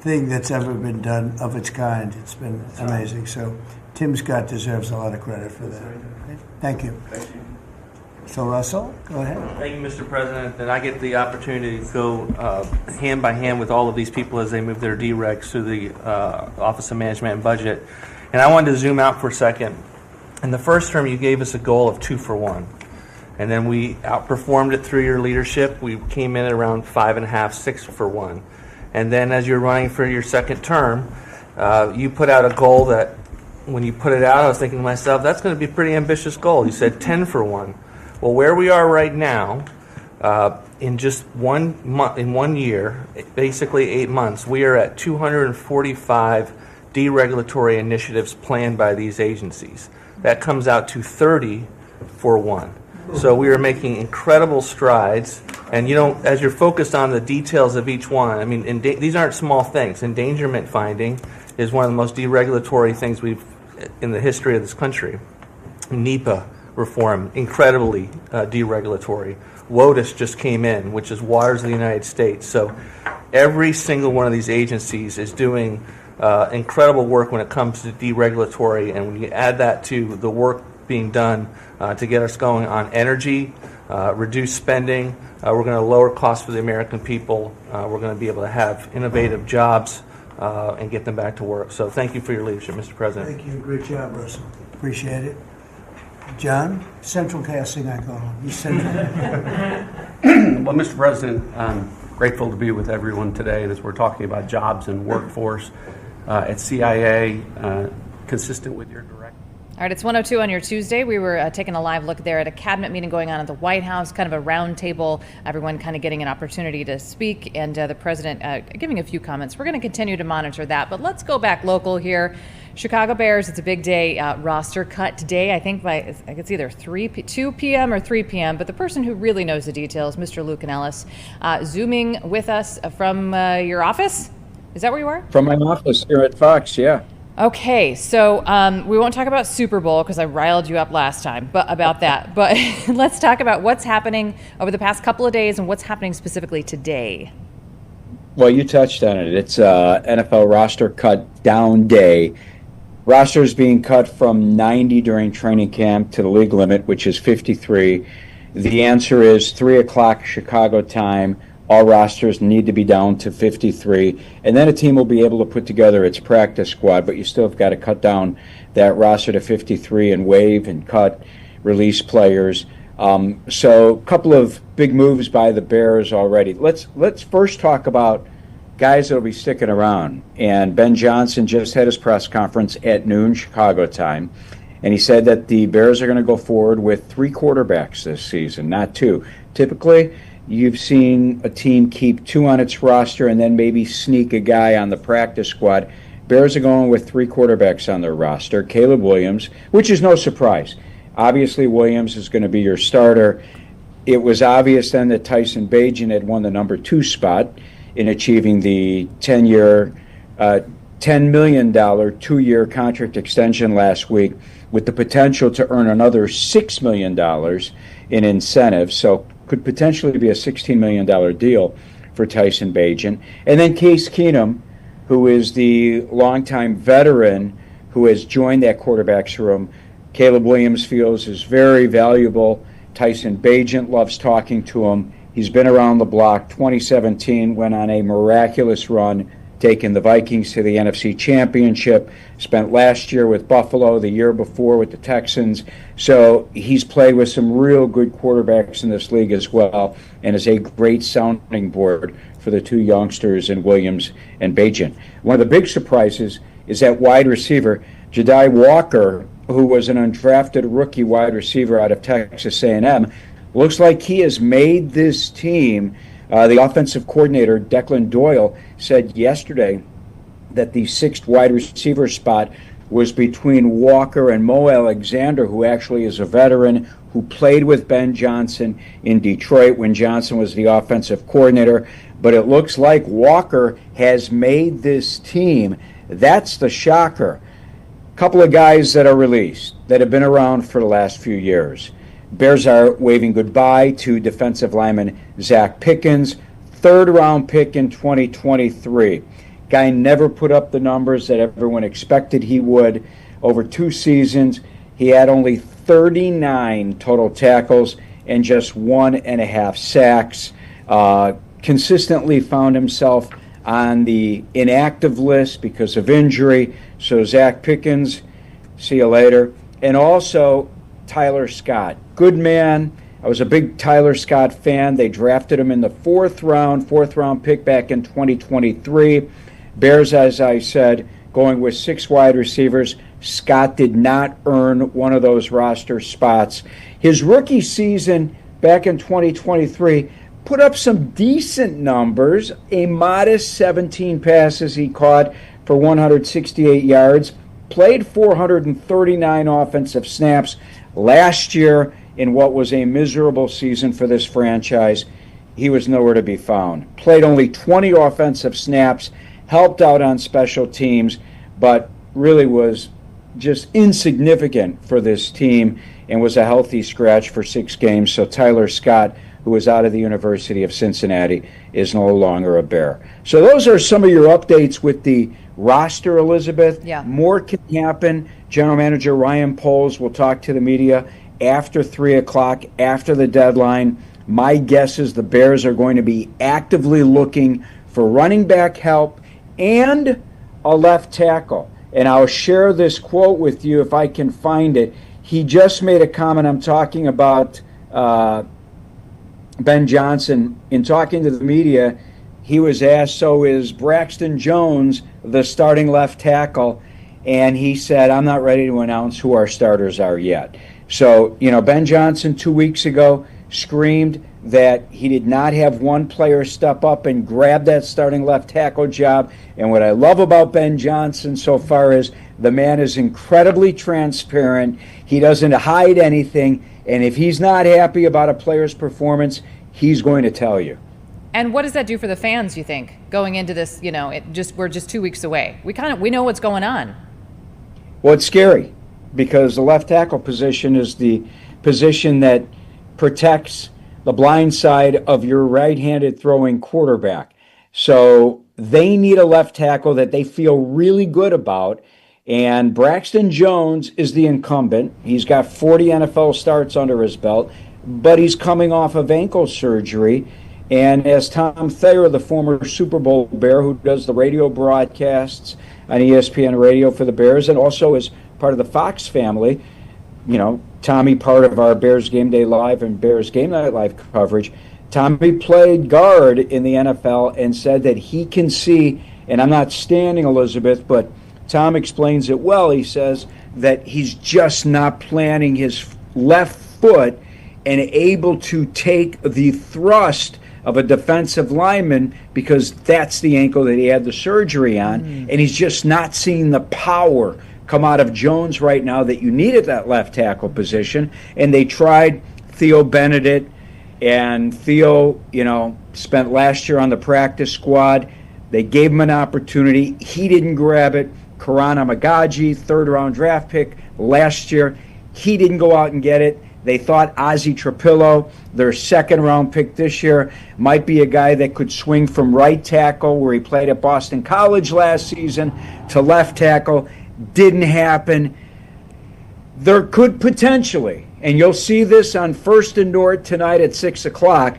thing that's ever been done of its kind. It's been amazing. So Tim Scott deserves a lot of credit for that. Thank you. Thank you. So Russell, go ahead. Thank you, Mr. President. And I get the opportunity to go hand by hand with all of these people as they move their DREGs through the Office of Management and Budget. And I wanted to zoom out for a second. In the first term, you gave us a goal of 2 for 1. And then we outperformed it through your leadership. We came in at around 5.5, 6 for 1. And then as you're running for your second term, you put out a goal that when you put it out, I was thinking to myself, that's going to be a pretty ambitious goal. You said 10 for 1. Well, where we are right now, in just 1 month, in 1 year, basically 8 months, we are at 245 deregulatory initiatives planned by these agencies. That comes out to 30 for 1. So we are making incredible strides. And you know, as you're focused on the details of each one, I mean, these aren't small things. Endangerment finding is one of the most deregulatory things we've in the history of this country. NEPA reform, incredibly deregulatory. WOTUS just came in, which is Waters of the United States. So every single one of these agencies is doing incredible work when it comes to deregulatory, and when you add that to the work being done to get us going on energy, reduce spending, we're going to lower costs for the American people, we're going to be able to have innovative jobs and get them back to work. So thank you for your leadership, Mr. President. Thank you. Great job, Russell. Appreciate it. John, central casting, I call him. He's central. Well, Mr. President, I'm grateful to be with everyone today, and as we're talking about jobs and workforce at CIA, consistent with your direction. All right, it's 1:02 on your Tuesday. We were taking a live look there at a cabinet meeting going on at the White House, kind of a round table, everyone kind of getting an opportunity to speak, and the president giving a few comments. We're going to continue to monitor that, but let's go back local here. Chicago Bears, it's a big day, roster cut today, I think it's either 2 p.m. or 3 p.m., but the person who really knows the details, Mr. Lou Canellas, zooming with us from your office. Is that where you are? From my office here at Fox, yeah. Okay, so we won't talk about Super Bowl because I riled you up last time about that. But let's talk about what's happening over the past couple of days and what's happening specifically today. Well, you touched on it. It's NFL roster cut down day. Rosters being cut from 90 during training camp to the league limit, which is 53. The answer is 3 o'clock Chicago time. All rosters need to be down to 53, and then a team will be able to put together its practice squad, but you still have got to cut down that roster to 53 and waive and cut, release players. So a couple of big moves by the Bears already. Let's first talk about guys that will be sticking around. And Ben Johnson just had his press conference at noon Chicago time, and he said that the Bears are going to go forward with 3 quarterbacks this season, not 2. Typically, you've seen a team keep 2 on its roster and then maybe sneak a guy on the practice squad. Bears are going with 3 quarterbacks on their roster. Caleb Williams, which is no surprise. Obviously, Williams is going to be your starter. It was obvious then that Tyson Bagent had won the number 2 spot in achieving the 10-year, $10 million 2-year contract extension last week with the potential to earn another $6 million in incentives. So could potentially be a $16 million deal for Tyson Bagent. And then Case Keenum, who is the longtime veteran who has joined that quarterback's room. Caleb Williams feels is very valuable. Tyson Bagent loves talking to him. He's been around the block. 2017 went on a miraculous run, taking the Vikings to the NFC Championship, spent last year with Buffalo, the year before with the Texans. So he's played with some real good quarterbacks in this league as well, and is a great sounding board for the 2 youngsters in Williams and Bagent. One of the big surprises is that wide receiver, Jedi Walker, who was an undrafted rookie wide receiver out of Texas A&M, looks like he has made this team. The offensive coordinator, Declan Doyle, said yesterday that the 6th wide receiver spot was between Walker and Mo Alexander, who actually is a veteran who played with Ben Johnson in Detroit when Johnson was the offensive coordinator. But it looks like Walker has made this team. That's the shocker. A couple of guys that are released that have been around for the last few years. Bears are waving goodbye to defensive lineman Zach Pickens, 3rd-round pick in 2023. Guy never put up the numbers that everyone expected he would. Over 2 seasons, he had only 39 total tackles and just 1.5 sacks. Consistently found himself on the inactive list because of injury. So Zach Pickens, see you later. And also Tyler Scott. Good man. I was a big Tyler Scott fan. They drafted him in the fourth round pick back in 2023. Bears, as I said, going with 6 wide receivers. Scott did not earn one of those roster spots. His rookie season back in 2023 put up some decent numbers, a modest 17 passes he caught for 168 yards, played 439 offensive snaps last year in what was a miserable season for this franchise. He was nowhere to be found. Played only 20 offensive snaps, helped out on special teams, but really was just insignificant for this team and was a healthy scratch for 6 games. So Tyler Scott, who was out of the University of Cincinnati, is no longer a Bear. So those are some of your updates with the roster, Elizabeth. Yeah. More can happen. General Manager Ryan Poles will talk to the media after 3 o'clock, after the deadline. My guess is the Bears are going to be actively looking for running back help and a left tackle. And I'll share this quote with you if I can find it. He just made a comment. I'm talking about Ben Johnson. In talking to the media, he was asked, so is Braxton Jones the starting left tackle? And he said, I'm not ready to announce who our starters are yet. So, Ben Johnson 2 weeks ago screamed that he did not have one player step up and grab that starting left tackle job. And what I love about Ben Johnson so far is the man is incredibly transparent. He doesn't hide anything. And if he's not happy about a player's performance, he's going to tell you. And what does that do for the fans, you think, going into this? We're just 2 weeks away. We know what's going on. Well, it's scary because the left tackle position is the position that protects the blind side of your right-handed throwing quarterback. So they need a left tackle that they feel really good about. And Braxton Jones is the incumbent. He's got 40 NFL starts under his belt, but he's coming off of ankle surgery. And as Tom Thayer, the former Super Bowl Bear who does the radio broadcasts on ESPN Radio for the Bears and also is part of the Fox family, Tommy, part of our Bears Game Day Live and Bears Game Night Live coverage, Tommy played guard in the NFL and said that he can see, and I'm not standing, Elizabeth, but Tom explains it well. He says that he's just not planting his left foot and able to take the thrust of a defensive lineman because that's the ankle that he had the surgery on, and he's just not seeing the power come out of Jones right now that you need at that left tackle position. And they tried Theo Benedict, and Theo, spent last year on the practice squad. They gave him an opportunity. He didn't grab it. Karan Amagaji, 3rd-round draft pick last year. He didn't go out and get it. They thought Ozzie Trapillo, their 2nd-round pick this year, might be a guy that could swing from right tackle, where he played at Boston College last season, to left tackle. Didn't happen. There could potentially, and you'll see this on First and North tonight at 6 o'clock,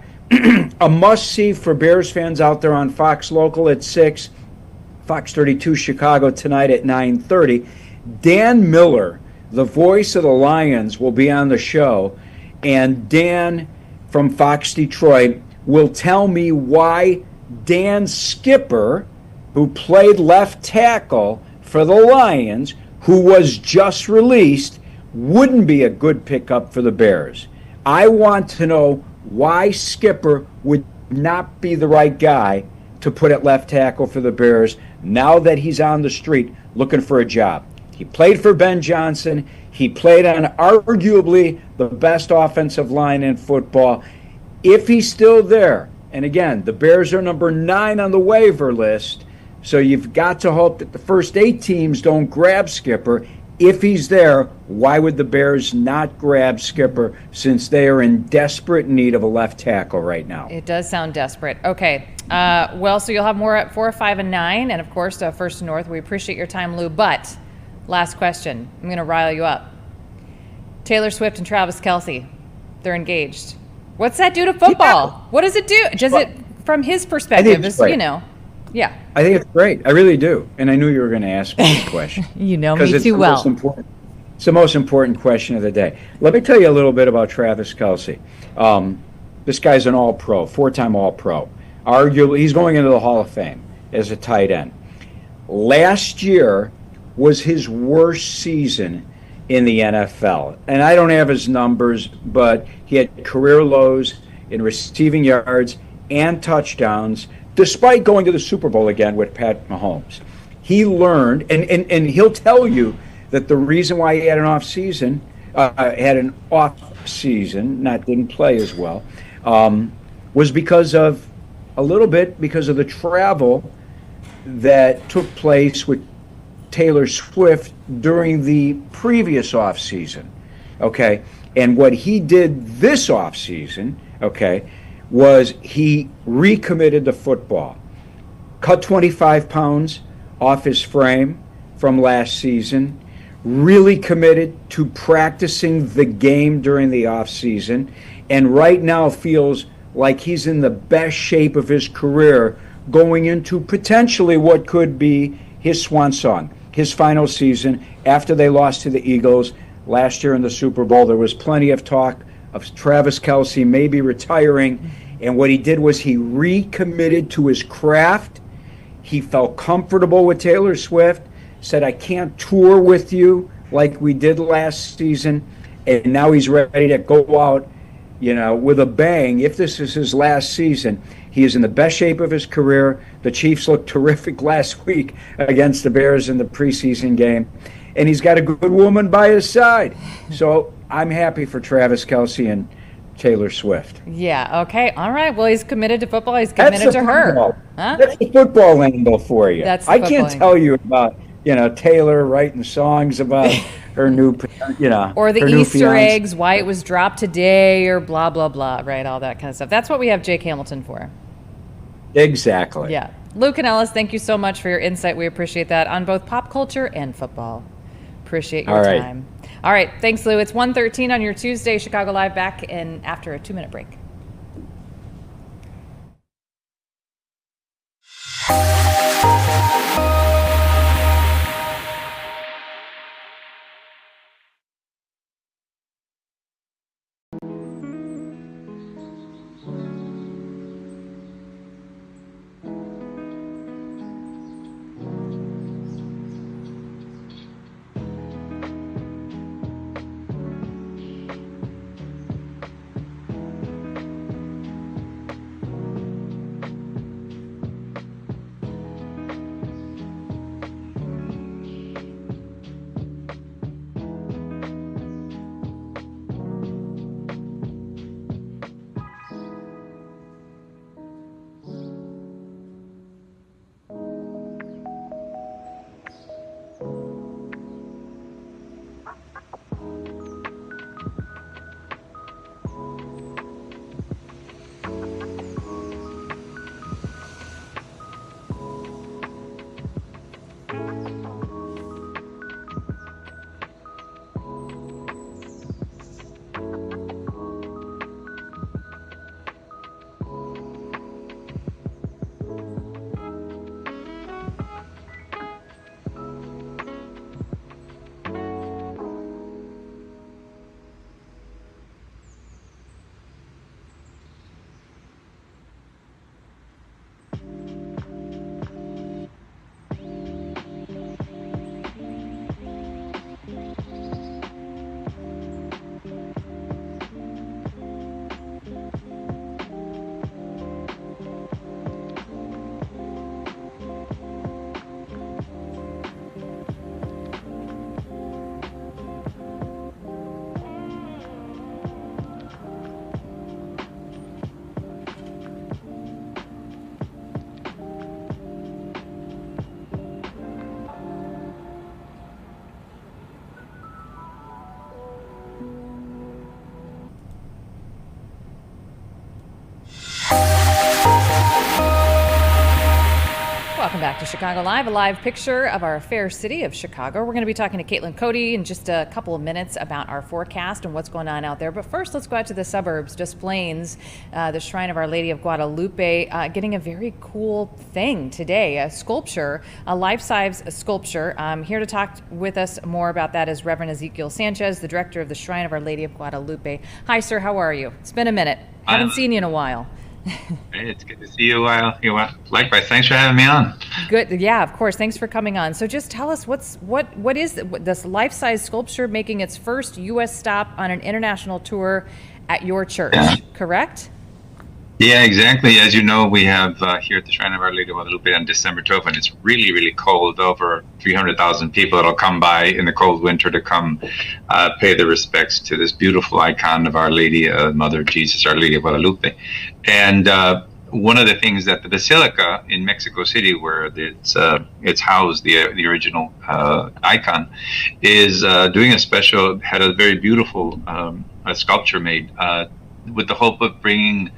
a must-see for Bears fans out there on Fox Local at 6, Fox 32 Chicago tonight at 9:30. Dan Miller, the voice of the Lions, will be on the show, and Dan from Fox Detroit will tell me why Dan Skipper, who played left tackle for the Lions, who was just released, wouldn't be a good pickup for the Bears. I want to know why Skipper would not be the right guy to put at left tackle for the Bears now that he's on the street looking for a job. He played for Ben Johnson. He played on arguably the best offensive line in football. If he's still there, and again, the Bears are number 9 on the waiver list, so you've got to hope that the first 8 teams don't grab Skipper. if he's there, why would the Bears not grab Skipper since they are in desperate need of a left tackle right now? It does sound desperate. Okay. Well, so you'll have more at 4, 5, and 9. And of course, First and North. We appreciate your time, Lou. But last question. I'm going to rile you up. Taylor Swift and Travis Kelce, they're engaged. What's that do to football? Yeah. What does it do? Does it, from his perspective, is, great. you know, yeah. I think it's great. I really do. And I knew you were going to ask me this question. You know Because me it's too the well. most important. It's the most important question of the day. Let me tell you a little bit about Travis Kelce. This guy's an All-Pro, 4-time All-Pro. Arguably, he's going into the Hall of Fame as a tight end. Last year was his worst season in the NFL. And I don't have his numbers, but he had career lows in receiving yards and touchdowns, despite going to the Super Bowl again with Pat Mahomes. He learned, and he'll tell you that the reason why he had an off season, didn't play as well, was because of the travel that took place with Taylor Swift during the previous off season. Okay, and what he did this off season, okay, was he recommitted to football, cut 25 pounds off his frame from last season, really committed to practicing the game during the off season, and right now feels like he's in the best shape of his career going into potentially what could be his swan song, his final season after they lost to the Eagles last year in the Super Bowl. There was plenty of talk of Travis Kelce maybe retiring, and what he did was he recommitted to his craft. He felt comfortable with Taylor Swift, said, I can't tour with you like we did last season, and now he's ready to go out, with a bang. If this is his last season, he is in the best shape of his career. The Chiefs looked terrific last week against the Bears in the preseason game, and he's got a good woman by his side. So I'm happy for Travis Kelce and Taylor Swift. Yeah, okay, all right. Well, he's committed to football. He's committed to her. Huh? That's the football angle for you. That's the I can't football tell you about, Taylor writing songs about her new, or the her new Easter fiance. eggs, why it was dropped today, or blah, blah, blah, right? All that kind of stuff. That's what we have Jake Hamilton for. Exactly. Yeah. Lou Canellas, thank you so much for your insight. We appreciate that on both pop culture and football. Appreciate your All right. time. All right. Thanks, Lou. It's 1:13 on your Tuesday. Chicago Live back in after a 2-minute break. Welcome back to Chicago Live, a live picture of our fair city of Chicago. We're going to be talking to Caitlin Cody in just a couple of minutes about our forecast and what's going on out there. But first, let's go out to the suburbs, Des Plaines, the Shrine of Our Lady of Guadalupe, getting a very cool thing today, a sculpture, a life-size sculpture. Here to talk with us more about that is Reverend Ezekiel Sanchez, the director of the Shrine of Our Lady of Guadalupe. Hi, sir. How are you? It's been a minute. Haven't seen you in a while. Hey, it's good to see you. Likewise, thanks for having me on. Good, yeah, of course. Thanks for coming on. So, just tell us what is this life-size sculpture making its first U.S. stop on an international tour at your church? Correct? Yeah, exactly. As you know, we have here at the Shrine of Our Lady of Guadalupe on December 12th, and it's really, really cold. Over 300,000 people that'll come by in the cold winter to come pay their respects to this beautiful icon of Our Lady, Mother of Jesus, Our Lady of Guadalupe. And one of the things that the Basilica in Mexico City, where it's housed, the original icon, is doing had a very beautiful a sculpture made with the hope of bringing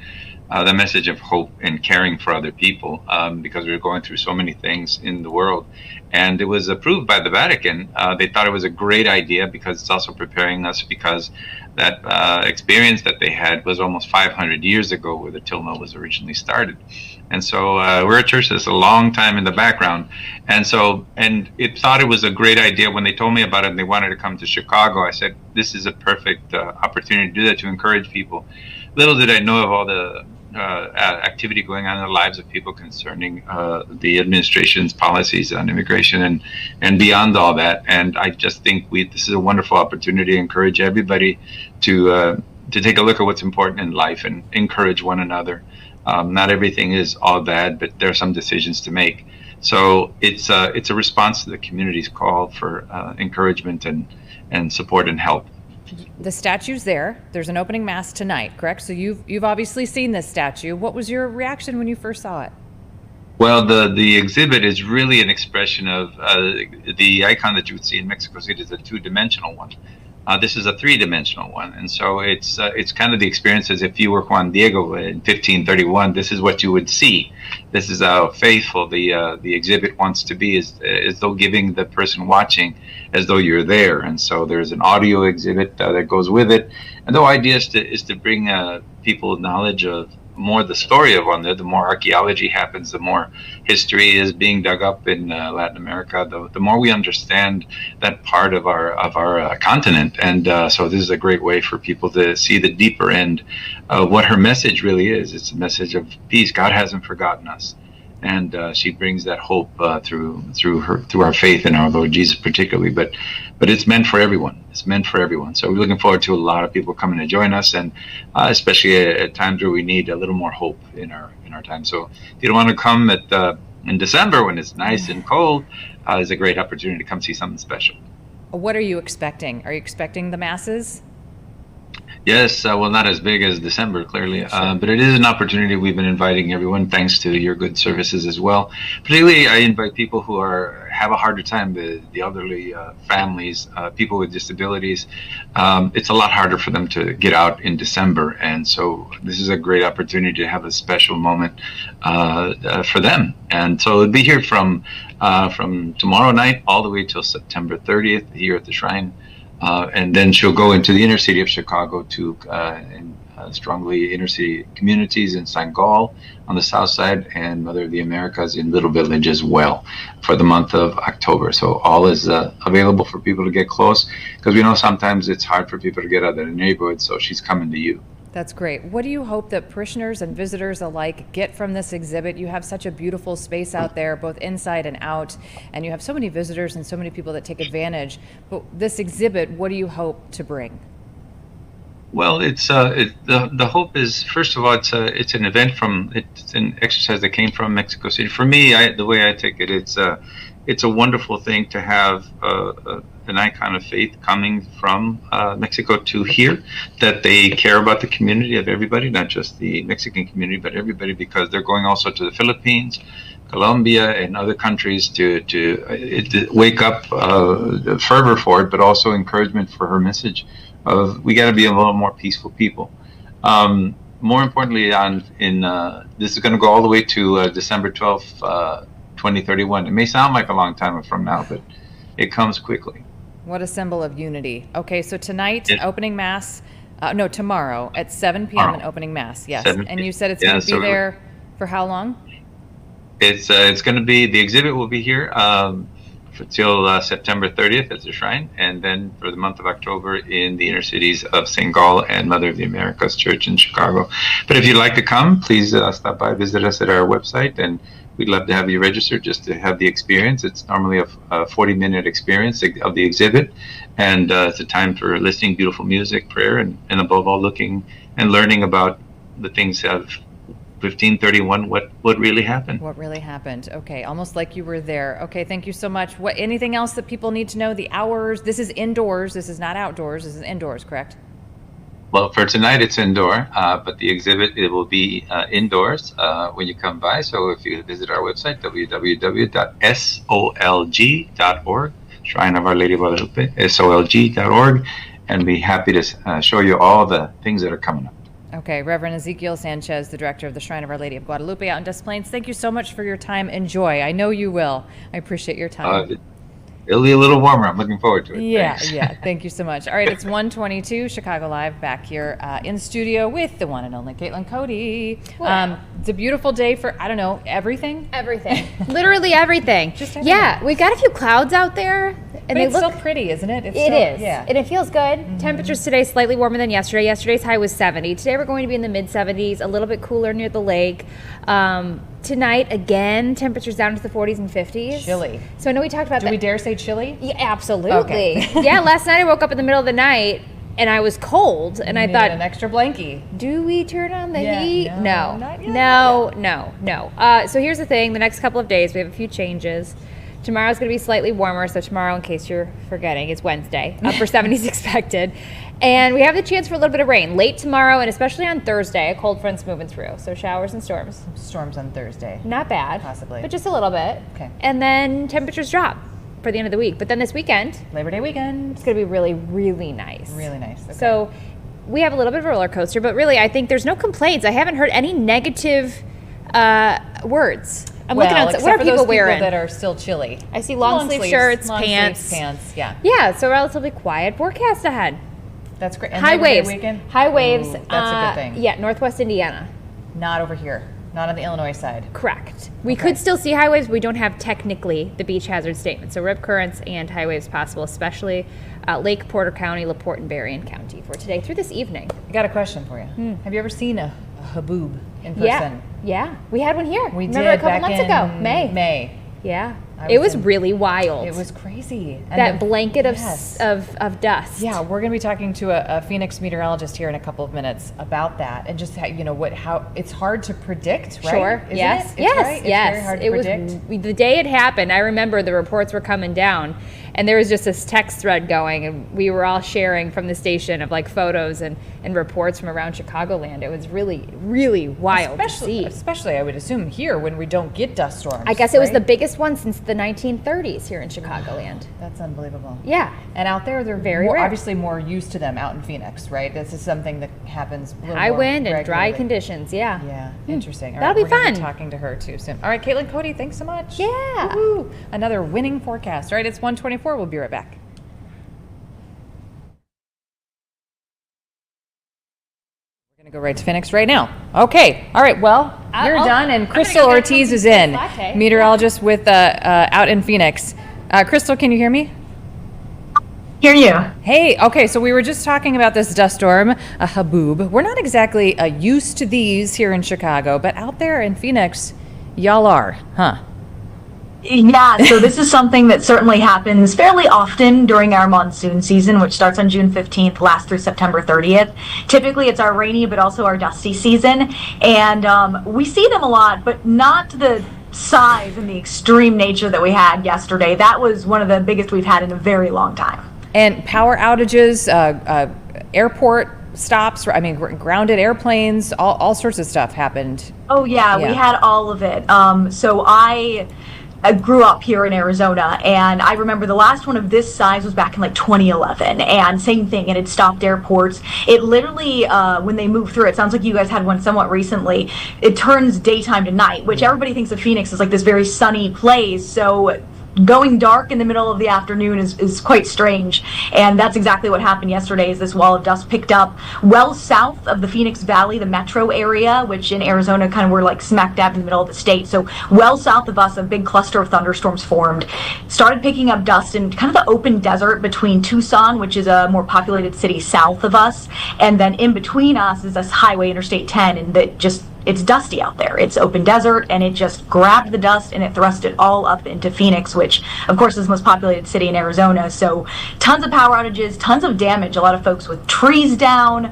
the message of hope and caring for other people, because we're going through so many things in the world. And it was approved by the Vatican. They thought it was a great idea because it's also preparing us, because that experience that they had was almost 500 years ago, where the Tilma was originally started. And so we're a church that's a long time in the background. And it thought it was a great idea. When they told me about it and they wanted to come to Chicago, I said, this is a perfect opportunity to do that, to encourage people. Little did I know of all the activity going on in the lives of people concerning the administration's policies on immigration and beyond all that. And I just think this is a wonderful opportunity to encourage everybody to take a look at what's important in life and encourage one another. Not everything is all bad, but there are some decisions to make. So it's a response to the community's call for encouragement and support and help. The statue's there. There's an opening mass tonight, correct? So you've obviously seen this statue. What was your reaction when you first saw it? Well, the exhibit is really an expression of the icon that you would see in Mexico City is a two-dimensional one. This is a three-dimensional one, and so it's kind of the experience as if you were Juan Diego in 1531. This is what you would see. This is how faithful the exhibit wants to be, as though giving the person watching as though you're there. And so there's an audio exhibit that goes with it, and the idea is to bring people knowledge of more the story of Juan. The more archaeology happens, the more history is being dug up in Latin America, the more we understand that part of our continent. And so this is a great way for people to see the deeper end of what her message really is. It's a message of peace. God hasn't forgotten us, and she brings that hope through our faith in our Lord Jesus particularly. But it's meant for everyone. It's meant for everyone. So we're looking forward to a lot of people coming to join us, and especially at times where we need a little more hope in our time. So if you don't want to come in December when it's nice and cold, it's a great opportunity to come see something special. What are you expecting? Are you expecting the masses? Yes, well, not as big as December, clearly, but it is an opportunity. We've been inviting everyone, thanks to your good services as well. Particularly, I invite people who have a harder time, the elderly, families, people with disabilities. It's a lot harder for them to get out in December, and so this is a great opportunity to have a special moment for them. And so it'll be here from tomorrow night all the way till September 30th here at the Shrine. And then she'll go into the inner city of Chicago to strongly inner city communities in St. Gall on the south side, and Mother of the Americas in Little Village as well for the month of October. So all is available for people to get close, because we know sometimes it's hard for people to get out of their neighborhood, so she's coming to you. That's great. What do you hope that parishioners and visitors alike get from this exhibit? You have such a beautiful space out there, both inside and out, and you have so many visitors and so many people that take advantage. But this exhibit, what do you hope to bring? Well, the hope is, first of all, it's an event it's an exercise that came from Mexico City. For me, the way I take it, it's a wonderful thing to have an icon of faith coming from Mexico to here, that they care about the community of everybody, not just the Mexican community, but everybody, because they're going also to the Philippines, Colombia, and other countries to wake up fervor for it, but also encouragement for her message of we got to be a little more peaceful people. More importantly, this is going to go all the way to December 12th, 2031. It may sound like a long time from now, but it comes quickly. What a symbol of unity. Okay, so tonight, opening mass, no, tomorrow at 7 p.m. Tomorrow. an opening mass, yes. 7 And you said it's Yeah, going to be so there for how long? It's going to be, the exhibit will be here till September 30th at the Shrine, and then for the month of October in the inner cities of St. Gall and Mother of the Americas Church in Chicago. But if you'd like to come, please stop by, visit us at our website, and we'd love to have you register just to have the experience. It's normally a 40-minute experience of the exhibit, and it's a time for listening, beautiful music, prayer, and above all, looking and learning about the things of 1531, what really happened. What really happened? Okay, almost like you were there. Okay, thank you so much. What? Anything else that people need to know? The hours? This is indoors. This is not outdoors. This is indoors, correct? Well, for tonight it's indoor, but the exhibit, it will be indoors when you come by. So if you visit our website, www.solg.org, Shrine of Our Lady of Guadalupe, solg.org, and be happy to show you all the things that are coming up. Okay, Reverend Ezekiel Sanchez, the director of the Shrine of Our Lady of Guadalupe out in Des Plaines. Thank you so much for your time. Enjoy. I know you will. I appreciate your time. It'll be a little warmer. I'm looking forward to it. Yeah, Thanks. yeah. Thank you so much. All right, it's 1:22, Chicago Live, back here in studio with the one and only Caitlin Cody. It's a beautiful day for, I don't know, everything? Everything. Literally everything. Just everything. Yeah, we've got a few clouds out there. But And it's still pretty, isn't it? It's It still, is. Yeah. And it feels good. Temperatures today slightly warmer than yesterday. Yesterday's high was 70. Today we're going to be in the mid 70s, a little bit cooler near the lake. Tonight, again, temperatures down to the 40s and 50s. Chilly. So I know we talked about Do that. we dare say chilly? Yeah, absolutely. Okay. Yeah, last night I woke up in the middle of the night and I was cold and I Needed thought, an extra blankie. do we turn on the Yeah, heat? no, No, not yet, no. So here's the thing. The next couple of days, we have a few changes. Tomorrow's going to be slightly warmer. So tomorrow, in case you're forgetting, it's Wednesday. Upper 70s expected. And we have the chance for a little bit of rain late tomorrow and especially on Thursday. A cold front's moving through. So showers and storms. Storms on Thursday. Not bad. Possibly. But just a little bit. Okay. And then temperatures drop for the end of the week. But then this weekend, Labor Day weekend. it's going to be really, really nice. Really nice. Okay. So we have a little bit of a roller coaster, but really, I think there's no complaints. I haven't heard any negative words. I'm looking outside. except What are for people those wearing? that are still chilly. I see long sleeve shirts, long pants. sleeves, pants. Yeah, Yeah, so relatively quiet forecast ahead. that's great. And High Labor Day waves. weekend? High waves. Ooh, that's a good thing. Yeah, Northwest Indiana. Not over here. Not on the Illinois side. Correct. We Okay. could still see high waves, but we don't have technically the beach hazard statement. So rip currents and high waves possible, especially Lake Porter County, LaPorte, and Berrien County for today through this evening. I got a question for you. Have you ever seen a haboob in person? Yeah. We had one here. We Remember did a couple back months in ago, May. May. Yeah. I It was was in- really wild. It was crazy. And that the- blanket of, yes. of dust. Yeah, we're going to be talking to a Phoenix meteorologist here in a couple of minutes about that, and just how it's hard to predict, right? Sure. Isn't Yes. it? It's Yes. right? It's yes. very hard to it predict. was the day it happened. I remember the reports were coming down, and there was just this text thread going, and we were all sharing from the station of like photos and reports from around Chicagoland. It was really, really wild to see. Especially, I would assume here when we don't get dust storms. I guess it was right? the biggest one since the 1930s here in Chicagoland. That's unbelievable. Yeah. And out there, they're Very more, rare. obviously more used to them out in Phoenix, right? This is something that happens a little High more wind and dry regularly. conditions. Yeah. Yeah, interesting. All That'll right, be we're gonna fun. talking to her too soon. All right, Caitlin Cody, thanks so much. Yeah. Woo-hoo. Another winning forecast. All right, it's 1:24. We'll be right back. We're gonna go right to Phoenix right now. Okay. All right. Well, you're done, and I'm Crystal gonna go get Ortiz some is in, latte. meteorologist with out in Phoenix. Crystal, can you hear me? Hear you. Hey, okay, so we were just talking about this dust storm, a haboob. We're not exactly used to these here in Chicago, but out there in Phoenix, y'all are, huh? Yeah, so this is something that certainly happens fairly often during our monsoon season, which starts on June 15th, lasts through September 30th. Typically, it's our rainy, but also our dusty season. And we see them a lot, but not to the size and the extreme nature that we had yesterday. That was one of the biggest we've had in a very long time. And power outages, airport stops, I mean, grounded airplanes, all sorts of stuff happened. Oh, yeah, Yeah. we had all of it. So I grew up here in Arizona, and I remember the last one of this size was back in like 2011, and same thing, it had stopped airports. It literally, when they move through, it sounds like you guys had one somewhat recently, it turns daytime to night, which everybody thinks of Phoenix as like this very sunny place, so going dark in the middle of the afternoon is quite strange, and that's exactly what happened yesterday. Is this wall of dust picked up well south of the Phoenix Valley, the metro area, which in Arizona kind of we're like smack dab in the middle of the state. So well south of us, a big cluster of thunderstorms formed, started picking up dust in kind of the open desert between Tucson, which is a more populated city south of us, and then in between us is this highway, Interstate 10, and that just it's dusty out there. It's open desert, and it just grabbed the dust and it thrust it all up into Phoenix, which of course is the most populated city in Arizona. So tons of power outages, tons of damage. A lot of folks with trees down,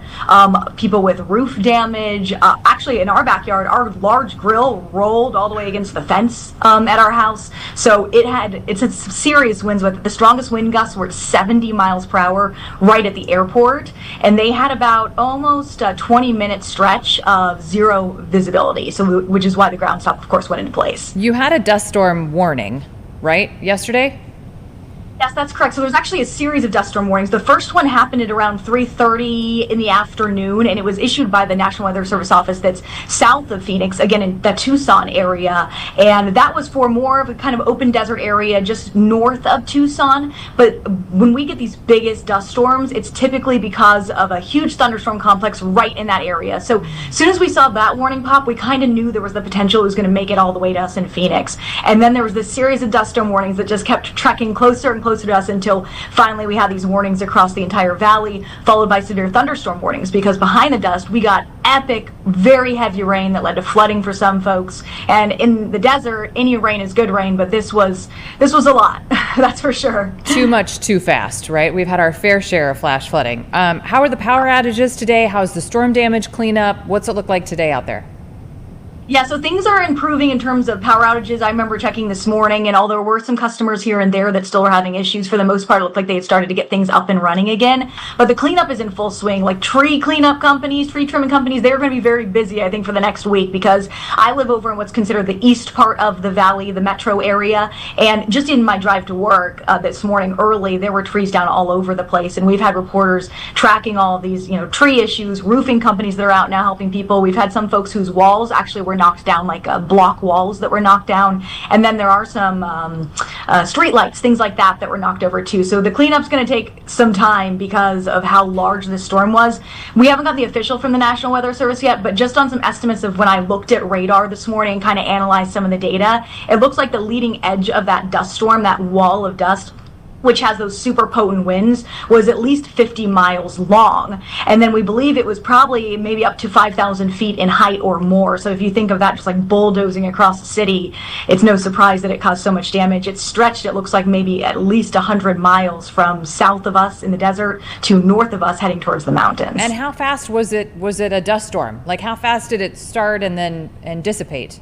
people with roof damage. Actually, in our backyard, our large grill rolled all the way against the fence at our house. So it's a serious winds with it. The strongest wind gusts were at 70 miles per hour right at the airport, and they had about almost a 20-minute stretch of zero visibility, so which is why the ground stop, of course, went into place. You had a dust storm warning, right, yesterday? Yes, that's correct. So there's actually a series of dust storm warnings. The first one happened at around 3:30 in the afternoon, and it was issued by the National Weather Service office that's south of Phoenix, again in the Tucson area. And that was for more of a kind of open desert area just north of Tucson. But when we get these biggest dust storms, it's typically because of a huge thunderstorm complex right in that area. So as soon as we saw that warning pop, we kind of knew there was the potential it was going to make it all the way to us in Phoenix. And then there was this series of dust storm warnings that just kept trekking closer and closer to us until finally we had these warnings across the entire valley, followed by severe thunderstorm warnings, because behind the dust we got epic, very heavy rain that led to flooding for some folks. And in the desert, any rain is good rain, but this was a lot. That's for sure. Too much, too fast, right? We've had our fair share of flash flooding. How are the power outages today? How's the storm damage cleanup? What's it look like today out there? Yeah, so things are improving in terms of power outages. I remember checking this morning, and although there were some customers here and there that still were having issues, for the most part, it looked like they had started to get things up and running again. But the cleanup is in full swing. Like tree cleanup companies, tree trimming companies, they're going to be very busy, I think, for the next week, because I live over in what's considered the east part of the valley, the metro area. And just in my drive to work this morning early, there were trees down all over the place. And we've had reporters tracking all of these, tree issues, roofing companies that are out now helping people. We've had some folks whose walls actually were knocked down, like block walls that were knocked down, and then there are some street lights, things like that were knocked over too. So the cleanup's going to take some time because of how large this storm was. We haven't got the official from the National Weather Service yet, but just on some estimates of when I looked at radar this morning and kind of analyzed some of the data, it looks like the leading edge of that dust storm, that wall of dust, which has those super potent winds, was at least 50 miles long. And then we believe it was probably maybe up to 5,000 feet in height or more. So if you think of that just like bulldozing across the city, it's no surprise that it caused so much damage. It's stretched, it looks like maybe at least 100 miles from south of us in the desert to north of us heading towards the mountains. And how fast was it? Was it a dust storm? Like how fast did it start and dissipate?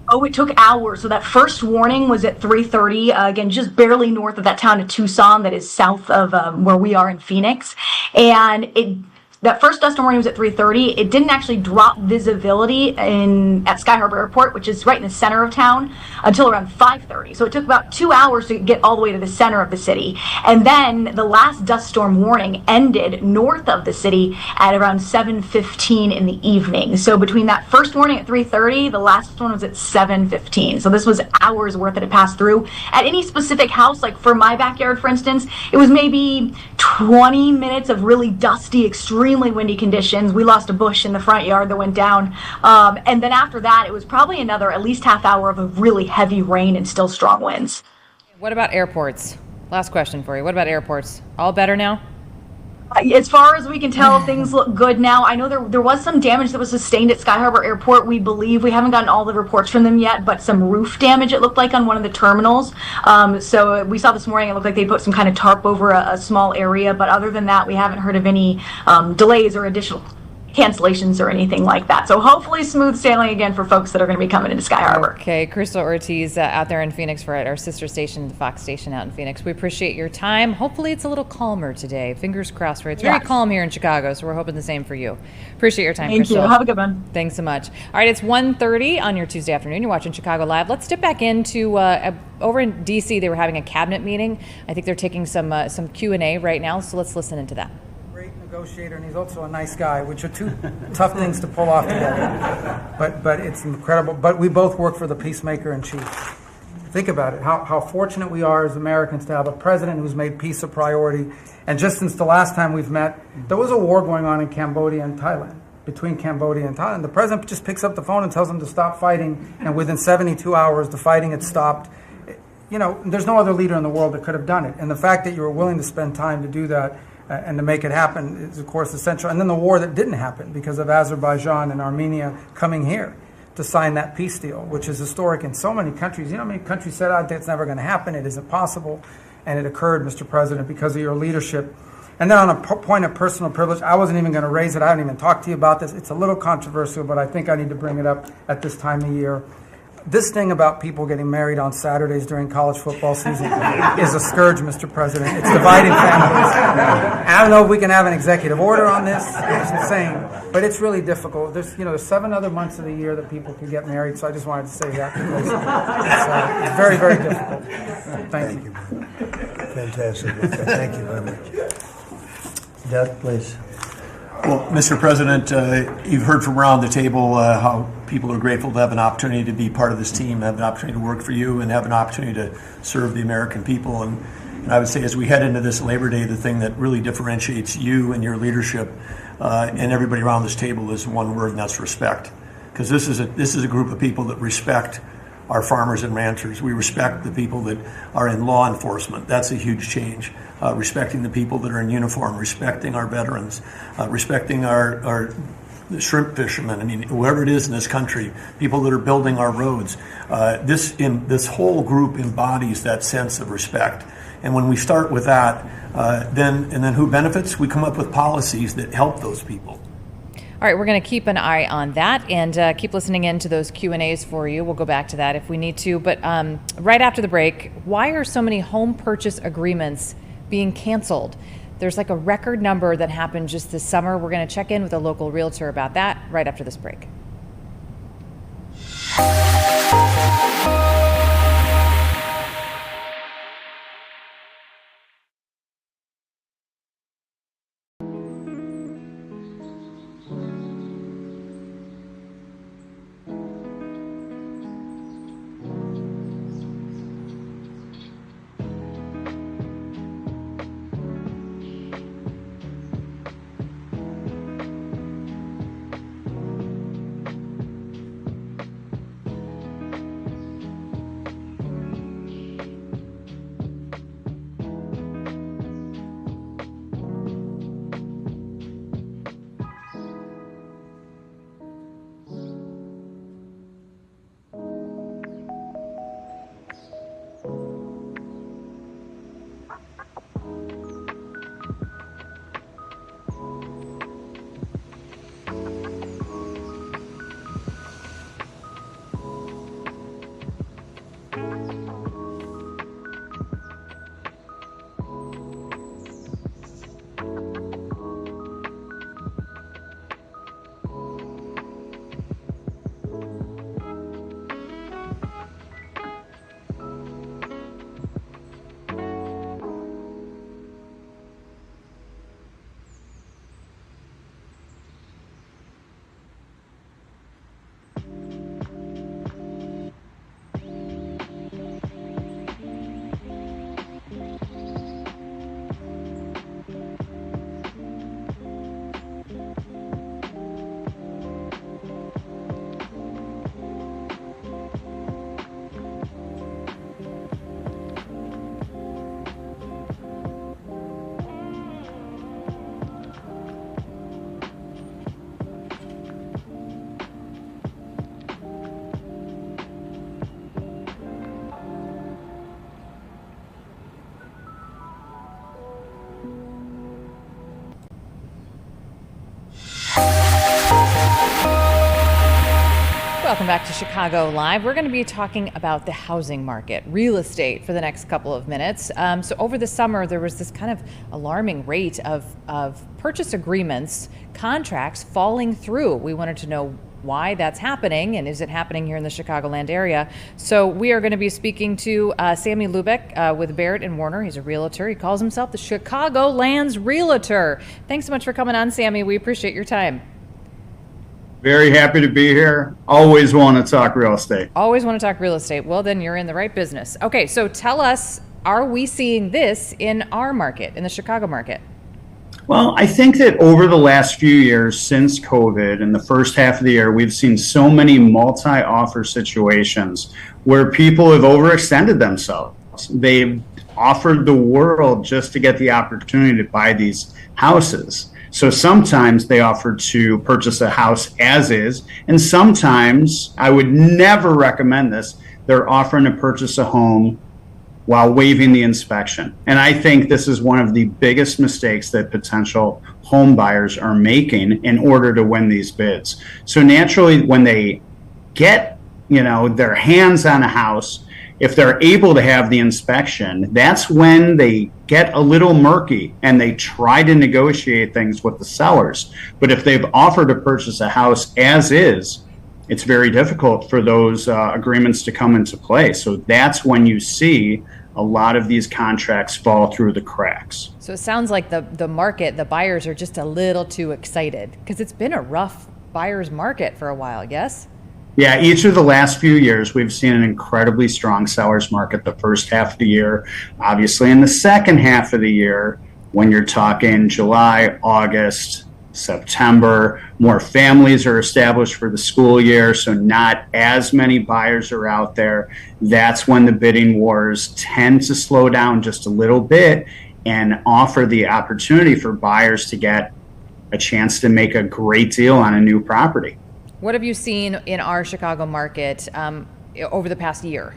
Oh, it took hours. So that first warning was at 3:30, again, just barely north of that town of Tucson that is south of where we are in Phoenix. And that first dust storm warning was at 3:30. It didn't actually drop visibility at Sky Harbor Airport, which is right in the center of town, until around 5:30. So it took about 2 hours to get all the way to the center of the city. And then the last dust storm warning ended north of the city at around 7:15 in the evening. So between that first warning at 3:30, the last one was at 7:15. So this was hours worth that it passed through. At any specific house, like for my backyard, for instance, it was maybe 20 minutes of really dusty, extremely windy conditions. We lost a bush in the front yard that went down. And then after that, it was probably another at least half hour of a really heavy rain and still strong winds. What about airports? Last question for you. What about airports? All better now? As far as we can tell, things look good now. I know there was some damage that was sustained at Sky Harbor Airport. We believe, we haven't gotten all the reports from them yet, but some roof damage it looked like on one of the terminals. So we saw this morning, it looked like they put some kind of tarp over a small area, but other than that, we haven't heard of any delays or additional cancellations or anything like that. So hopefully smooth sailing again for folks that are going to be coming into Sky Harbor. Okay, Crystal Ortiz out there in Phoenix for our sister station, the Fox station out in Phoenix. We appreciate your time. Hopefully it's a little calmer today. Fingers crossed, right? It's very calm here in Chicago, so we're hoping the same for you. Appreciate your time, Crystal. Thank you. Have a good one. Thanks so much. All right, it's 1:30 on your Tuesday afternoon. You're watching Chicago Live. Let's dip back into over in D.C. They were having a cabinet meeting. I think they're taking some Q&A right now, so let's listen into that. Great negotiator, and he's also a nice guy, which are two tough things to pull off together. But it's incredible. But we both work for the peacemaker in chief. Think about it, how fortunate we are as Americans to have a president who's made peace a priority. And just since the last time we've met, there was a war going on in Cambodia and Thailand, between Cambodia and Thailand. The president just picks up the phone and tells them to stop fighting, and within 72 hours, the fighting had stopped. You know, there's no other leader in the world that could have done it. And the fact that you were willing to spend time to do that and to make it happen is, of course, essential. And then the war that didn't happen because of Azerbaijan and Armenia coming here to sign that peace deal, which is historic in so many countries. You know how many countries said, "I think it's never going to happen. It isn't possible." And it occurred, Mr. President, because of your leadership. And then on a point of personal privilege, I wasn't even going to raise it. I haven't even talked to you about this. It's a little controversial, but I think I need to bring it up at this time of year. This thing about people getting married on Saturdays during college football season is a scourge, Mr. President. It's dividing families. I don't know if we can have an executive order on this. It's insane, but it's really difficult. There's 7 other months of the year that people can get married, so I just wanted to say that because it's very, very difficult. Thank you. Fantastic. Thank you very much. Doug, please. Well, Mr. President, you've heard from around the table how people are grateful to have an opportunity to be part of this team, have an opportunity to work for you, and have an opportunity to serve the American people. And I would say as we head into this Labor Day, the thing that really differentiates you and your leadership and everybody around this table is one word, and that's respect. Because this is a group of people that respect our farmers and ranchers. We respect the people that are in law enforcement. That's a huge change. Respecting the people that are in uniform, respecting our veterans, respecting our shrimp fishermen. I mean, whoever it is in this country, people that are building our roads. This whole group embodies that sense of respect. And when we start with that, then who benefits? We come up with policies that help those people. All right, we're going to keep an eye on that and keep listening in to those Q&As for you. We'll go back to that if we need to. But right after the break, why are so many home purchase agreements being canceled? There's like a record number that happened just this summer. We're going to check in with a local realtor about that right after this break. Welcome back to Chicago Live. We're going to be talking about the housing market, real estate, for the next couple of minutes. So over the summer, there was this kind of alarming rate of purchase agreements, contracts falling through. We wanted to know why that's happening, and is it happening here in the Chicagoland area? So we are going to be speaking to Sammy Lubeck with Barrett and Warner. He's a realtor. He calls himself the Chicagoland's Realtor. Thanks so much for coming on, Sammy. We appreciate your time. Very happy to be here. Always want to talk real estate. Always want to talk real estate. Well, then you're in the right business. Okay, so tell us, are we seeing this in our market, in the Chicago market? Well, I think that over the last few years since COVID, in the first half of the year, we've seen so many multi-offer situations where people have overextended themselves. They've offered the world just to get the opportunity to buy these houses. So sometimes they offer to purchase a house as is, and sometimes, I would never recommend this, they're offering to purchase a home while waiving the inspection. And I think this is one of the biggest mistakes that potential home buyers are making in order to win these bids. So naturally, when they get, their hands on a house, if they're able to have the inspection, that's when they get a little murky and they try to negotiate things with the sellers. But if they've offered to purchase a house as is, it's very difficult for those agreements to come into play. So that's when you see a lot of these contracts fall through the cracks. So it sounds like the market, the buyers are just a little too excited because it's been a rough buyer's market for a while, yes? Yeah, each of the last few years, we've seen an incredibly strong seller's market the first half of the year. Obviously, in the second half of the year, when you're talking July, August, September, more families are established for the school year, so not as many buyers are out there. That's when the bidding wars tend to slow down just a little bit and offer the opportunity for buyers to get a chance to make a great deal on a new property. What have you seen in our Chicago market over the past year?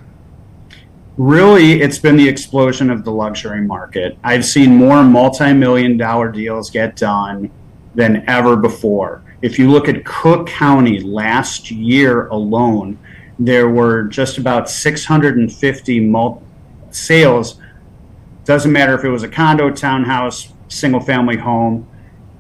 Really, it's been the explosion of the luxury market. I've seen more multi-million-dollar deals get done than ever before. If you look at Cook County last year alone, there were just about 650 sales. Doesn't matter if it was a condo, townhouse, single-family home.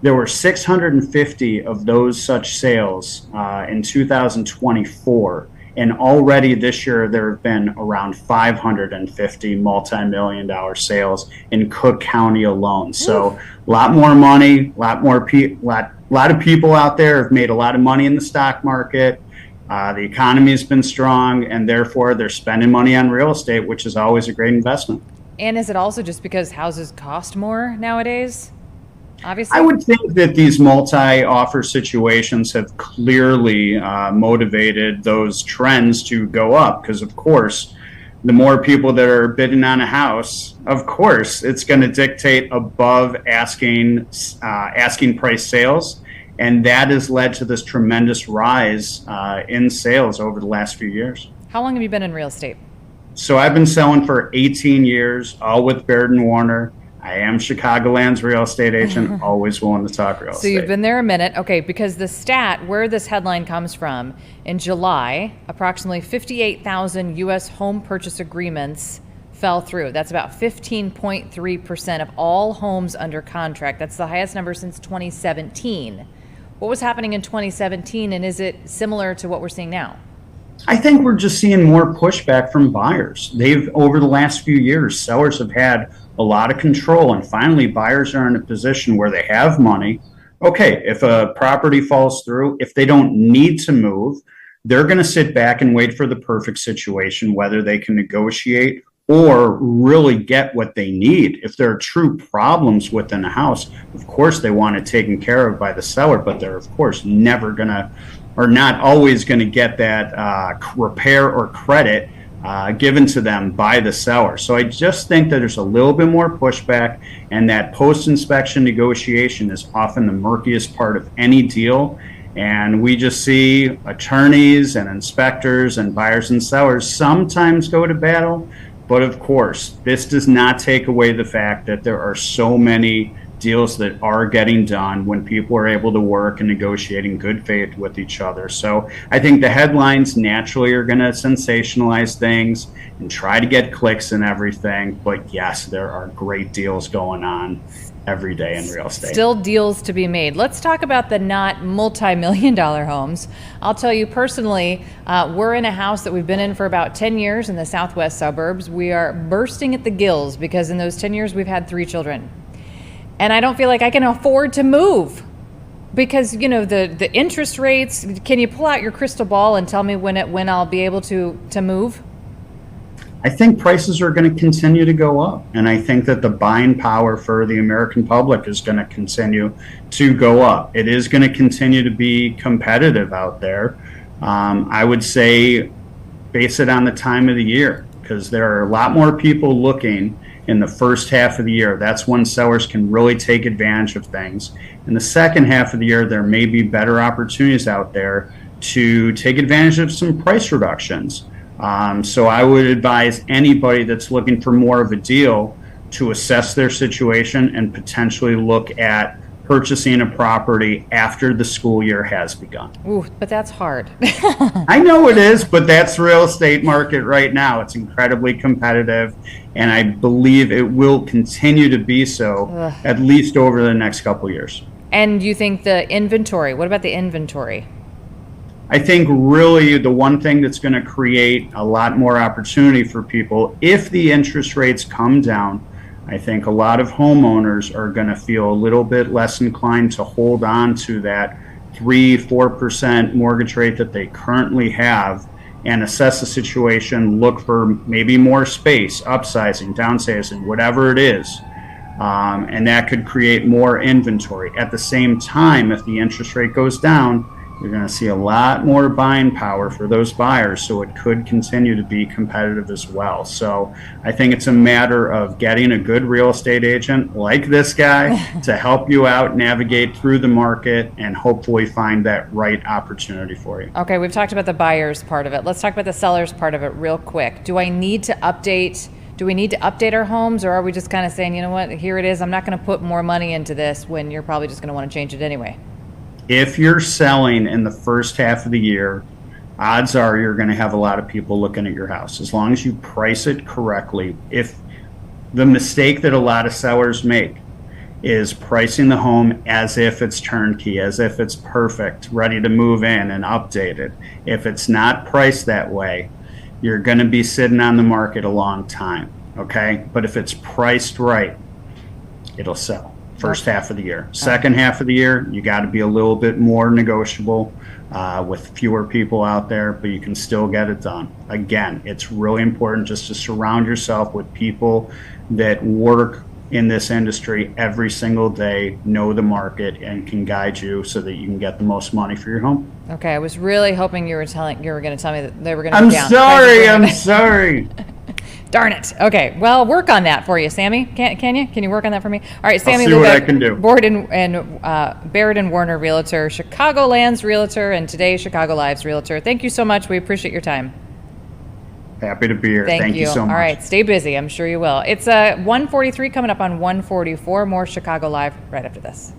There were 650 of those such sales in 2024. And already this year, there have been around 550 multi-million-dollar sales in Cook County alone. So a lot more money, a lot of people out there have made a lot of money in the stock market. The economy has been strong, and therefore they're spending money on real estate, which is always a great investment. And is it also just because houses cost more nowadays? Obviously. I would think that these multi-offer situations have clearly motivated those trends to go up because, of course, the more people that are bidding on a house, of course, it's going to dictate above asking price sales, and that has led to this tremendous rise in sales over the last few years. How long have you been in real estate? So I've been selling for 18 years, all with Barrett and Warner. I am Chicagoland's real estate agent, always willing to talk real estate. So you've been there a minute. Okay, because the stat where this headline comes from, in July, approximately 58,000 U.S. home purchase agreements fell through. That's about 15.3% of all homes under contract. That's the highest number since 2017. What was happening in 2017, and is it similar to what we're seeing now? I think we're just seeing more pushback from buyers. Over the last few years, sellers have had a lot of control, and finally buyers are in a position where they have money. Okay, if a property falls through, if they don't need to move, they're going to sit back and wait for the perfect situation, whether they can negotiate or really get what they need. If there are true problems within a house, of course they want it taken care of by the seller, but they're of course never going to, or not always going to get that repair or credit given to them by the seller. So I just think that there's a little bit more pushback, and that post-inspection negotiation is often the murkiest part of any deal. And we just see attorneys and inspectors and buyers and sellers sometimes go to battle. But of course, this does not take away the fact that there are so many deals that are getting done when people are able to work and negotiate in good faith with each other. So I think the headlines naturally are going to sensationalize things and try to get clicks and everything. But yes, there are great deals going on every day in real estate. Still deals to be made. Let's talk about the not multi-million-dollar homes. I'll tell you personally, we're in a house that we've been in for about 10 years in the southwest suburbs. We are bursting at the gills because in those 10 years we've had 3 children. And I don't feel like I can afford to move because, you know, the interest rates. Can you pull out your crystal ball and tell me when I'll be able to move? I think prices are going to continue to go up. And I think that the buying power for the American public is going to continue to go up. It is going to continue to be competitive out there. I would say base it on the time of the year because there are a lot more people looking in the first half of the year. That's when sellers can really take advantage of things. In the second half of the year, there may be better opportunities out there to take advantage of some price reductions. So I would advise anybody that's looking for more of a deal to assess their situation and potentially look at purchasing a property after the school year has begun. Ooh, but that's hard. I know it is, but that's the real estate market right now. It's incredibly competitive, and I believe it will continue to be so at least over the next couple of years. And you think the inventory, what about the inventory? I think really the one thing that's going to create a lot more opportunity for people, if the interest rates come down, I think a lot of homeowners are going to feel a little bit less inclined to hold on to that 3-4% mortgage rate that they currently have and assess the situation, look for maybe more space, upsizing, downsizing, whatever it is. And that could create more inventory. At the same time, if the interest rate goes down, you're going to see a lot more buying power for those buyers, so it could continue to be competitive as well. So I think it's a matter of getting a good real estate agent like this guy to help you out, navigate through the market, and hopefully find that right opportunity for you. Okay, we've talked about the buyers part of it. Let's talk about the sellers part of it real quick. Do we need to update our homes, or are we just kind of saying, you know what, here it is, I'm not going to put more money into this when you're probably just going to want to change it anyway? If you're selling in the first half of the year, odds are you're going to have a lot of people looking at your house. As long as you price it correctly. If the mistake that a lot of sellers make is pricing the home as if it's turnkey, as if it's perfect, ready to move in and updated. If it's not priced that way, you're going to be sitting on the market a long time, okay? But if it's priced right, it'll sell. First half of the year. Second half of the year, you got to be a little bit more negotiable with fewer people out there, but you can still get it done. Again, it's really important just to surround yourself with people that work in this industry every single day, know the market, and can guide you so that you can get the most money for your home. Okay, I was really hoping you were going to tell me that they were going to I'm go down. I'm sorry. Darn it. Okay, well, work on that for you, Sammy. Can you? Can you work on that for me? All right, Sammy. I'll see what I can do. Barrett and Warner Realtor, Chicagoland's Realtor, and today ChicagoLIVE's Realtor. Thank you so much. We appreciate your time. Happy to be here. Thank you so much. All right, stay busy. I'm sure you will. It's 1:43 coming up on 1:44. More Chicago Live right after this.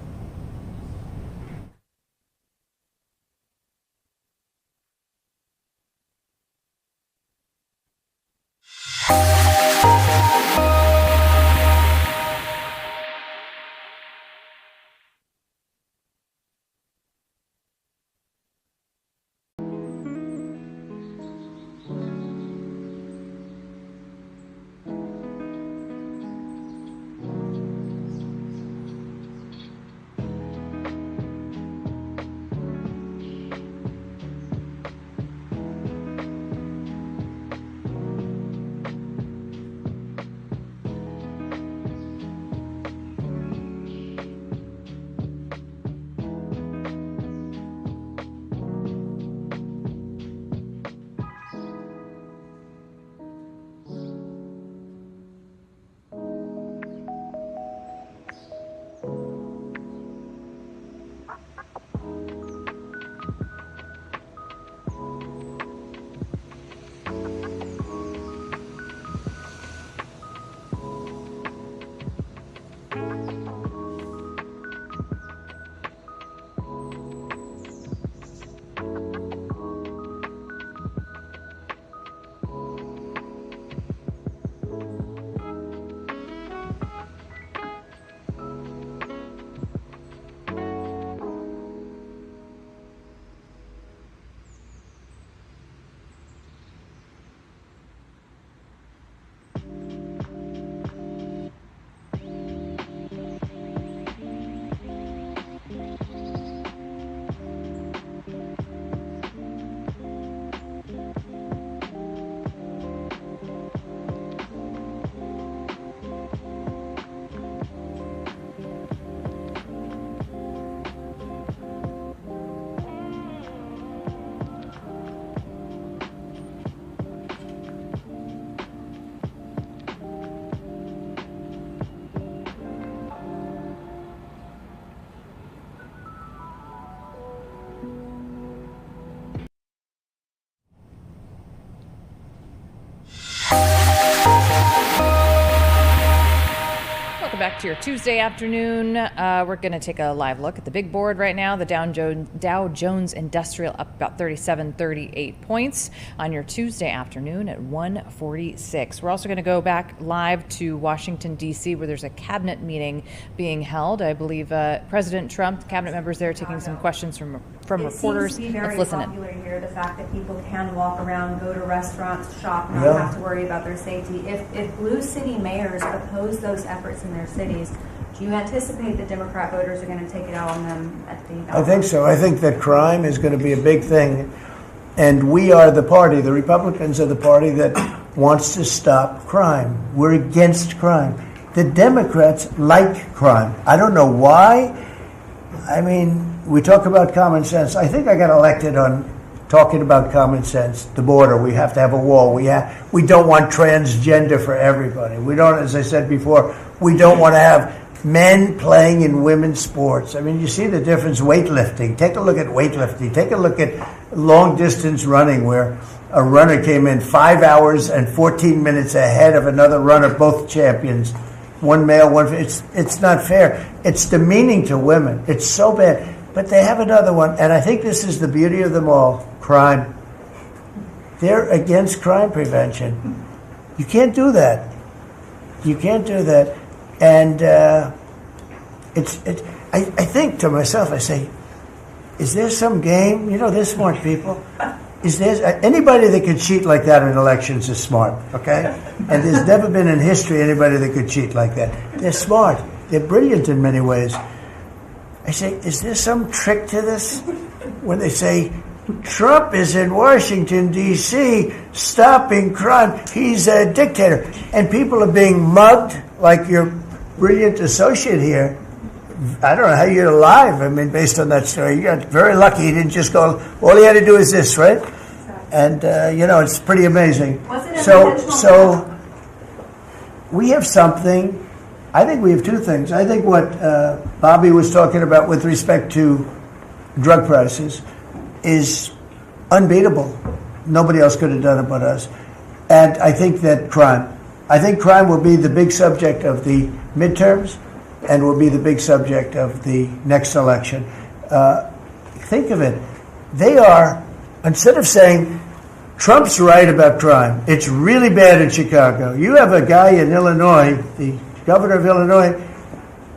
back to your Tuesday afternoon. We're going to take a live look at the big board right now. The Dow Jones Industrial up about 38 points on your Tuesday afternoon at 146. We're also going to go back live to Washington, D.C., where there's a cabinet meeting being held. I believe President Trump, cabinet members there, taking some questions from reporters. It seems to be very popular here, the fact that people can walk around, go to restaurants, shop, not Yeah. have to worry about their safety. If blue city mayors oppose those efforts in their cities, do you anticipate that Democrat voters are going to take it out on them at the ballot? I think so. I think that crime is going to be a big thing. And we are the party, the Republicans are the party that wants to stop crime. We're against crime. The Democrats like crime. I don't know why. I mean, we talk about common sense. I think I got elected on talking about common sense. The border, we have to have a wall. We don't want transgender for everybody. We don't, as I said before, we don't want to have men playing in women's sports. I mean, you see the difference. Weightlifting. Take a look at weightlifting. Take a look at long distance running, where a runner came in 5 hours and 14 minutes ahead of another runner, both champions. One male, one. It's not fair. It's demeaning to women. It's so bad. But they have another one, and I think this is the beauty of them all: crime. They're against crime prevention. You can't do that. You can't do that. And I think to myself, I say, is there some game? You know, they're smart people. Is there anybody that could cheat like that in elections is smart, okay? And there's never been in history anybody that could cheat like that. They're smart. They're brilliant in many ways. I say, is there some trick to this? When they say, Trump is in Washington, D.C., stopping crime. He's a dictator. And people are being mugged like your brilliant associate here. I don't know how you're alive. I mean, based on that story, you got very lucky. He didn't just go, all he had to do is this, right? And, it's pretty amazing. So we have something. I think we have two things. I think what Bobby was talking about with respect to drug prices is unbeatable. Nobody else could have done it but us. And I think that crime will be the big subject of the midterms and will be the big subject of the next election. Think of it. They are, instead of saying, Trump's right about crime, it's really bad in Chicago. You have a guy in Illinois, the governor of Illinois,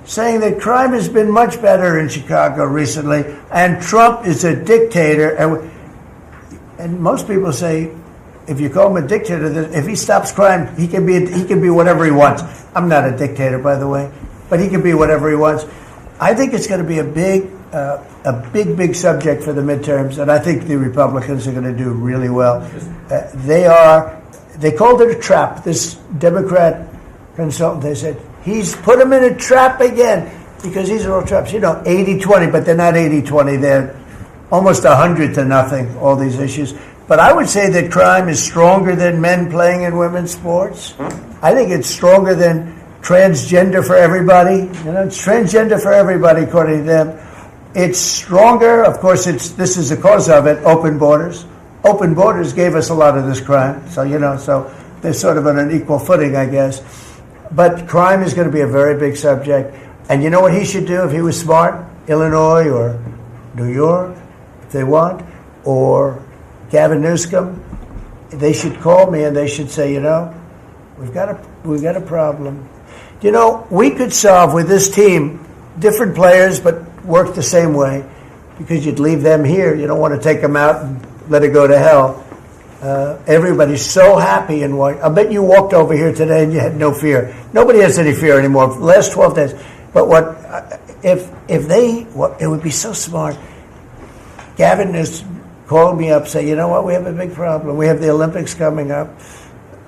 saying that crime has been much better in Chicago recently, and Trump is a dictator. And most people say, if you call him a dictator, that if he stops crime, he can be whatever he wants. I'm not a dictator, by the way, but he can be whatever he wants. I think it's going to be a big subject for the midterms, and I think the Republicans are going to do really well. They called it a trap. This Democrat consultant, they said, he's put him in a trap again, because these are all traps. 80-20, but they're not 80-20. They're almost 100-0, all these issues. But I would say that crime is stronger than men playing in women's sports. I think it's stronger than transgender for everybody. It's transgender for everybody, according to them. It's stronger. Of course, this is the cause of it, open borders. Open borders gave us a lot of this crime. So they're sort of on an equal footing, I guess. But crime is going to be a very big subject. And you know what he should do if he was smart? Illinois or New York, if they want, or Gavin Newsom, they should call me and they should say, we've got a problem. We could solve with this team, different players, but work the same way, because you'd leave them here. You don't want to take them out and let it go to hell. Everybody's so happy and I bet you walked over here today and you had no fear. Nobody has any fear anymore for the last 12 days. But it would be so smart. Gavin has called me up, say, you know what, we have a big problem. We have the Olympics coming up.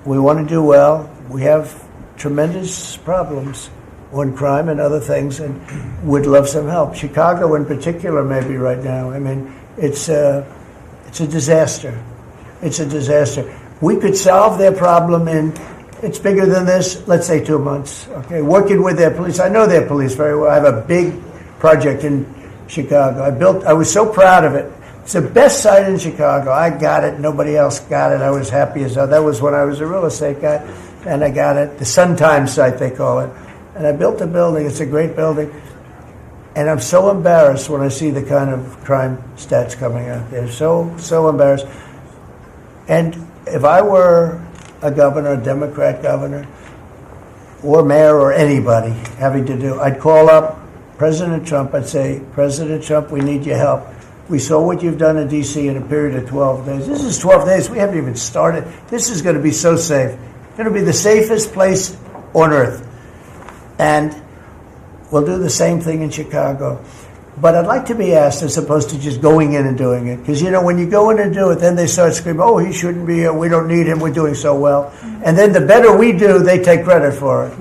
We want to do well. We have tremendous problems on crime and other things, and would love some help. Chicago in particular, maybe right now. I mean, it's a disaster. It's a disaster. We could solve their problem in, it's bigger than this, let's say 2 months. Okay, working with their police. I know their police very well. I have a big project in Chicago. I was so proud of it. It's the best site in Chicago. I got it. Nobody else got it. I was happy as hell. That was when I was a real estate guy, and I got it. The Sun Times site, they call it. And I built a building. It's a great building. And I'm so embarrassed when I see the kind of crime stats coming out. They're so embarrassed. And if I were a governor, a Democrat governor, or mayor, or anybody having to do, I'd call up President Trump. I'd say, President Trump, we need your help. We saw what you've done in D.C. in a period of 12 days. This is 12 days. We haven't even started. This is going to be so safe. It's going to be the safest place on earth. And we'll do the same thing in Chicago. But I'd like to be asked, as opposed to just going in and doing it. Because, when you go in and do it, then they start screaming, oh, he shouldn't be here. We don't need him. We're doing so well. And then the better we do, they take credit for it.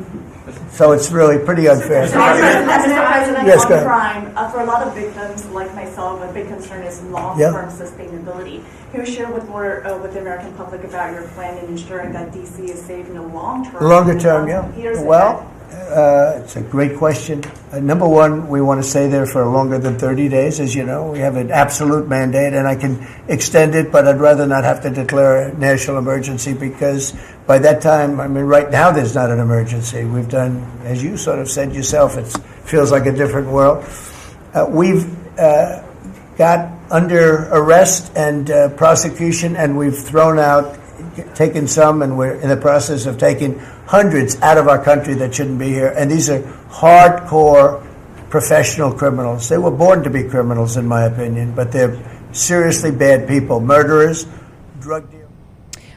So it's really pretty unfair. Mr. President, Yes, on go ahead. crime, for a lot of victims like myself, a big concern is long-term sustainability. Can you share with the American public about your plan in ensuring that DC is safe in the long term? Longer term, Well, it's a great question. Number one, we want to stay there for longer than 30 days, as you know. We have an absolute mandate, and I can extend it, but I'd rather not have to declare a national emergency because by that time, right now there's not an emergency. We've done, as you sort of said yourself, it feels like a different world. We've got under arrest and prosecution, and we've taken some, and we're in the process of taking hundreds out of our country that shouldn't be here. And these are hardcore professional criminals. They were born to be criminals, in my opinion, but they're seriously bad people, murderers, drug dealers.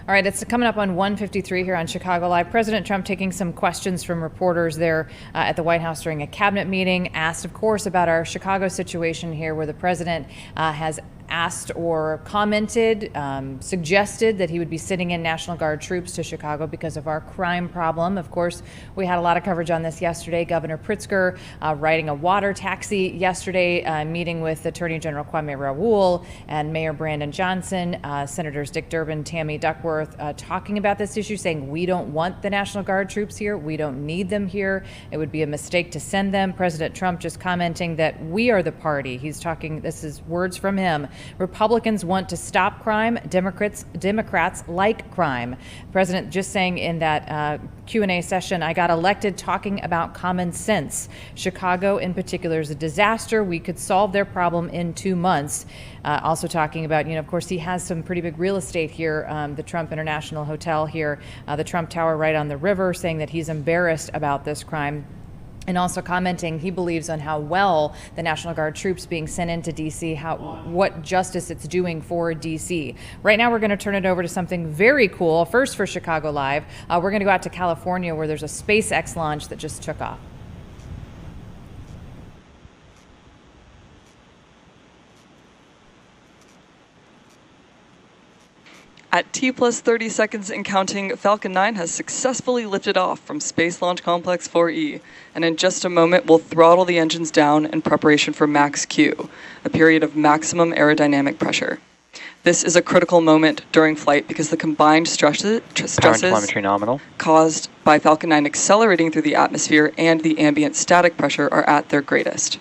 All right, it's coming up on 1:53 here on Chicago Live. President Trump taking some questions from reporters there at the White House during a cabinet meeting, asked, of course, about our Chicago situation here, where the president has asked or commented, suggested that he would be sitting in National Guard troops to Chicago because of our crime problem. Of course, we had a lot of coverage on this yesterday. Governor Pritzker riding a water taxi yesterday, meeting with Attorney General Kwame Raoul and Mayor Brandon Johnson, Senators Dick Durbin, Tammy Duckworth, talking about this issue, saying we don't want the National Guard troops here. We don't need them here. It would be a mistake to send them. President Trump just commenting that we are the party. He's talking, this is words from him. Republicans want to stop crime. Democrats like crime. President just saying in that Q&A session, I got elected talking about common sense. Chicago in particular is a disaster. We could solve their problem in 2 months. Also talking about, of course, he has some pretty big real estate here, the Trump International Hotel here, the Trump Tower right on the river, saying that he's embarrassed about this crime. And also commenting he believes on how well the National Guard troops being sent into D.C., what justice it's doing for D.C. Right now we're going to turn it over to something very cool. First for Chicago Live, we're going to go out to California where there's a SpaceX launch that just took off. At T plus 30 seconds and counting, Falcon 9 has successfully lifted off from Space Launch Complex 4E, and in just a moment we'll throttle the engines down in preparation for Max Q, a period of maximum aerodynamic pressure. This is a critical moment during flight because the combined stresses caused by Falcon 9 accelerating through the atmosphere and the ambient static pressure are at their greatest.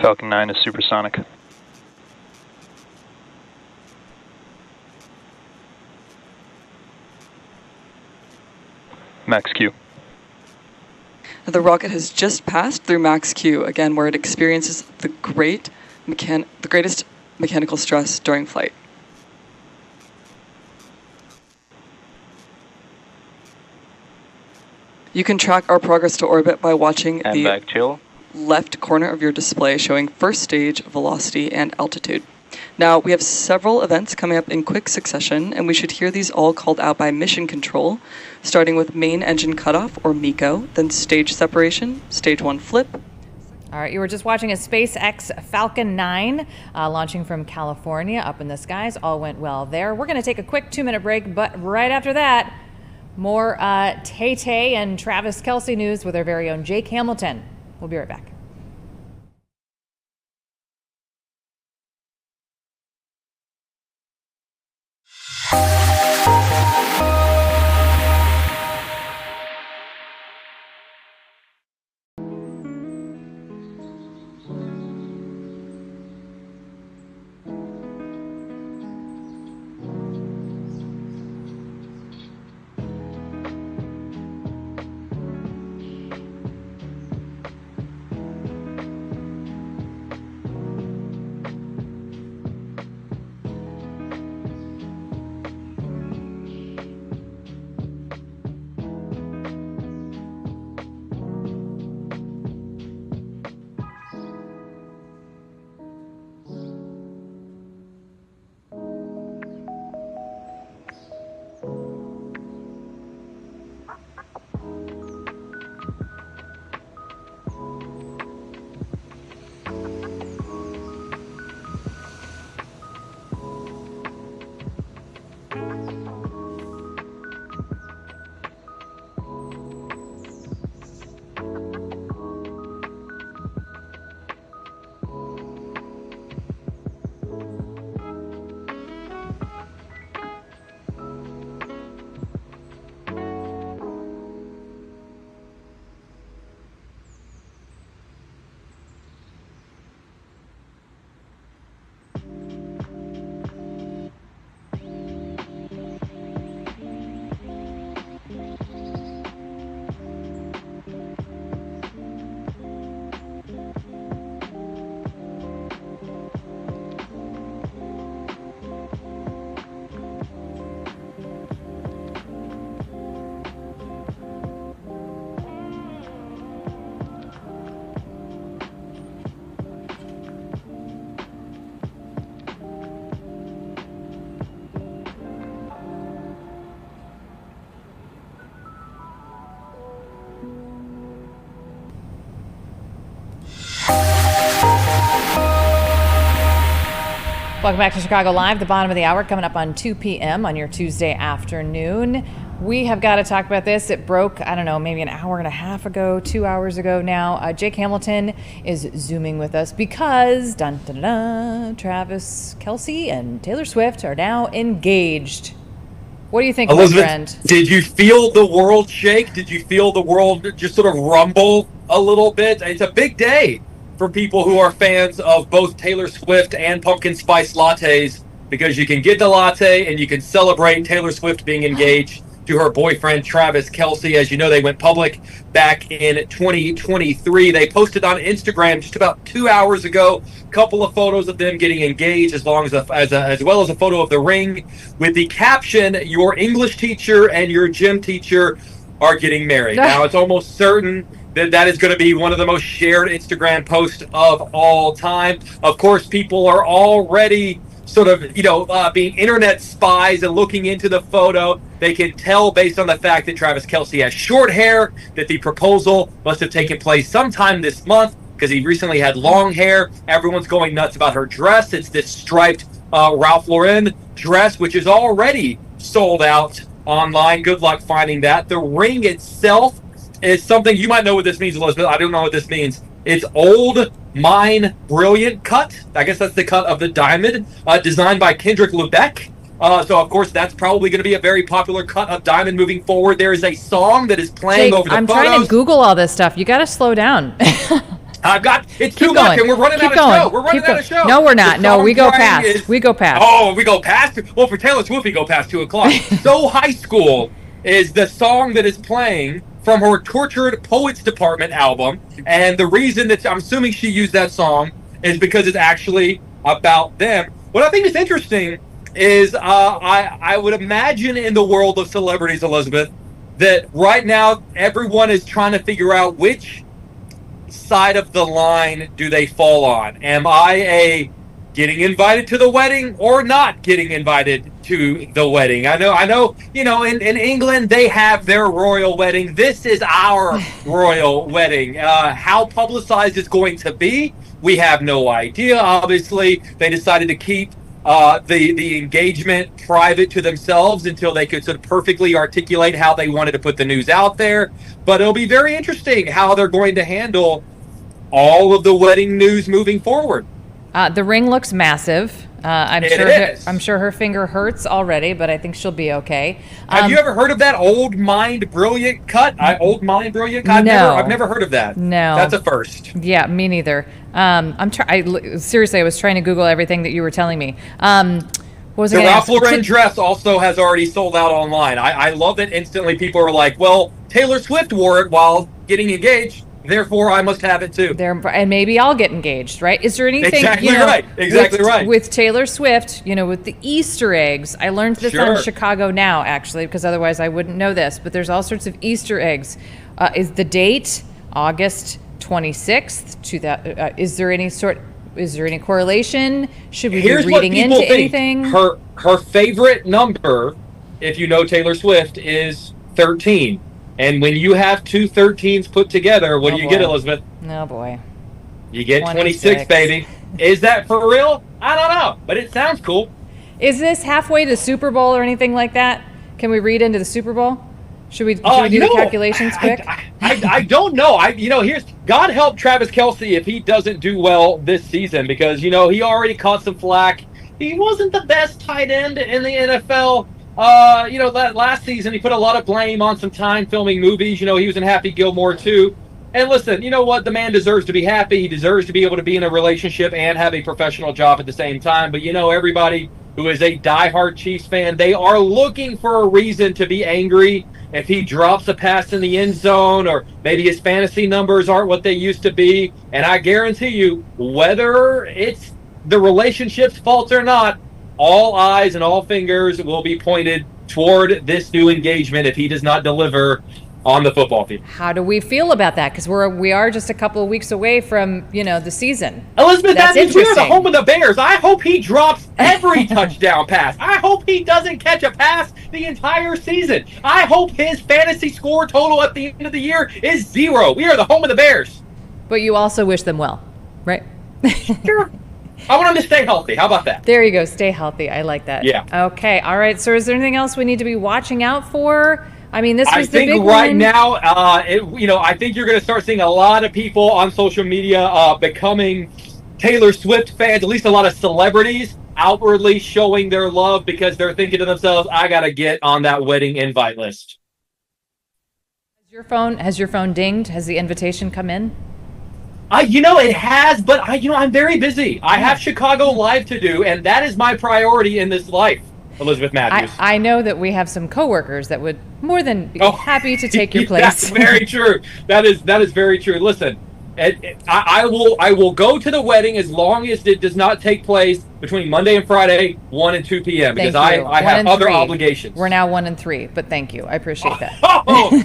Falcon 9 is supersonic. Max Q. The rocket has just passed through Max Q, again where it experiences the greatest mechanical stress during flight. You can track our progress to orbit by watching the left corner of your display showing first stage velocity and altitude. Now, we have several events coming up in quick succession, and we should hear these all called out by Mission Control, starting with main engine cutoff, or MECO, then stage separation, stage 1 flip. All right, you were just watching a SpaceX Falcon 9 launching from California up in the skies. All went well there. We're going to take a quick 2-minute break, but right after that, more Tay-Tay and Travis Kelce news with our very own Jake Hamilton. We'll be right back. Welcome back to Chicago Live, the bottom of the hour, coming up on 2 p.m. on your Tuesday afternoon. We have got to talk about this. It broke, I don't know, maybe an hour and a half ago, 2 hours ago now. Jake Hamilton is Zooming with us because, dun, dun, dun, Travis Kelce and Taylor Swift are now engaged. What do you think, Elizabeth, my friend? did you feel the world shake? Did you feel the world just sort of rumble a little bit? It's a big day for people who are fans of both Taylor Swift and pumpkin spice lattes, because you can get the latte and you can celebrate Taylor Swift being engaged to her boyfriend Travis Kelce. As you know, they went public back in 2023. They posted on Instagram just about 2 hours ago a couple of photos of them getting engaged, as well as a photo of the ring with the caption, "Your English teacher and your gym teacher are getting married." Now, it's almost certain that is going to be one of the most shared Instagram posts of all time. Of course, people are already sort of, being internet spies and looking into the photo. They can tell based on the fact that Travis Kelce has short hair that the proposal must have taken place sometime this month, because he recently had long hair. Everyone's going nuts about her dress. It's this striped Ralph Lauren dress, which is already sold out online. Good luck finding that. The ring itself is something, you might know what this means, Elizabeth. I don't know what this means. It's Old Mine Brilliant cut. I guess that's the cut of the diamond, designed by Kendrick Lubeck. So, of course, that's probably going to be a very popular cut of diamond moving forward. There is a song that is playing Jake, over the I'm photos. trying to Google all this stuff. You got to slow down. It's too much, and we're running out of show. We're running out of show. No, we're not. No, we go past. We go past. Oh, we go past? Well, for Taylor Swift, we go past 2 o'clock. So High School is the song that is playing from her Tortured Poets Department album. And the reason that I'm assuming she used that song is because it's actually about them. What I think is interesting is I would imagine in the world of celebrities, Elizabeth, that right now everyone is trying to figure out which side of the line do they fall on. Am I a getting invited to the wedding or not getting invited to the wedding? I know, in England, they have their royal wedding. This is our royal wedding. How publicized it's going to be, we have no idea. Obviously, they decided to keep the engagement private to themselves until they could sort of perfectly articulate how they wanted to put the news out there. But it'll be very interesting how they're going to handle all of the wedding news moving forward. The ring looks massive. I'm sure her finger hurts already, but I think she'll be okay. Have you ever heard of that Old Mind Brilliant cut? Old Mind Brilliant cut? No. I've never heard of that. No. That's a first. Yeah, me neither. Seriously, I was trying to Google everything that you were telling me. What was the Ralph Lauren dress also has already sold out online. I love that instantly people are like, well, Taylor Swift wore it while getting engaged, therefore I must have it too. And maybe I'll get engaged, right? Is there anything Exactly right. With Taylor Swift, with the Easter eggs? I learned this on Chicago Now, actually, because otherwise I wouldn't know this, but there's all sorts of Easter eggs. Is the date August 26th to that? Is there any correlation? Should we be reading into anything? Her favorite number, if you know Taylor Swift, is 13. And when you have 2 13s put together, what do you get, Elizabeth? Oh, boy. You get 26, baby. Is that for real? I don't know, but it sounds cool. Is this halfway to the Super Bowl or anything like that? Can we read into the Super Bowl? Should we do the calculations quick? I don't know. Here's God help Travis Kelce if he doesn't do well this season, because he already caught some flack. He wasn't the best tight end in the NFL. That last season he put a lot of blame on some time filming movies. He was in Happy Gilmore too. And listen, you know what? The man deserves to be happy. He deserves to be able to be in a relationship and have a professional job at the same time. But everybody who is a diehard Chiefs fan, they are looking for a reason to be angry if he drops a pass in the end zone, or maybe his fantasy numbers aren't what they used to be. And I guarantee you, whether it's the relationship's fault or not, all eyes and all fingers will be pointed toward this new engagement if he does not deliver on the football field. How do we feel about that? Because we are just a couple of weeks away from the season. Elizabeth, that means we are the home of the Bears. I hope he drops every touchdown pass. I hope he doesn't catch a pass the entire season. I hope his fantasy score total at the end of the year is 0. We are the home of the Bears. But you also wish them well, right? Sure. I want them to stay healthy. How about that? There you go. Stay healthy. I like that. Yeah. Okay. All right. So is there anything else we need to be watching out for? I mean, this was the big I think right one. now, I think you're going to start seeing a lot of people on social media becoming Taylor Swift fans, at least a lot of celebrities outwardly showing their love because they're thinking to themselves, I got to get on that wedding invite list. Has your phone dinged? Has the invitation come in? It has, but I'm very busy. I have ChicagoLIVE to do, and that is my priority in this life, Elizabeth Matthews. I know that we have some coworkers that would more than be happy to take your place. That's very true. That is very true. Listen, I will go to the wedding as long as it does not take place between Monday and Friday, 1 and 2 p.m. because I have other obligations. We're now 1 and 3, but thank you. I appreciate that.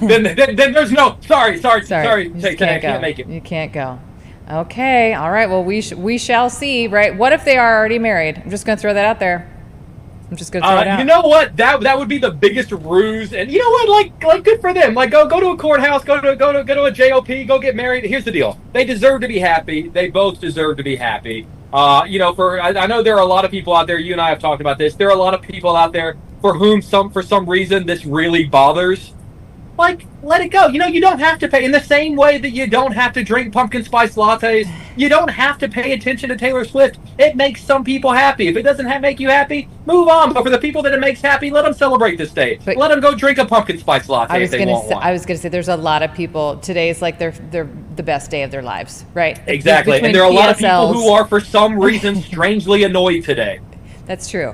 Then there's no. Sorry. You can't make it. You can't go. Okay. All right. Well, we shall see. Right. What if they are already married? I'm just going to throw that out there. I'm just going to throw it out. You know what? That would be the biggest ruse. And you know what? Like good for them. Like go to a courthouse. Go to a JOP. Go get married. Here's the deal. They deserve to be happy. They both deserve to be happy. I know there are a lot of people out there. You and I have talked about this. There are a lot of people out there for whom for some reason this really bothers. Like, let it go. You don't have to pay. In the same way that you don't have to drink pumpkin spice lattes, you don't have to pay attention to Taylor Swift. It makes some people happy. If it doesn't make you happy, move on. But for the people that it makes happy, let them celebrate this day. Let them go drink a pumpkin spice latte if they want one. I was going to say, there's a lot of people, today is like they're the best day of their lives, right? Exactly. And there are a lot of people who are, for some reason, strangely annoyed today. That's true.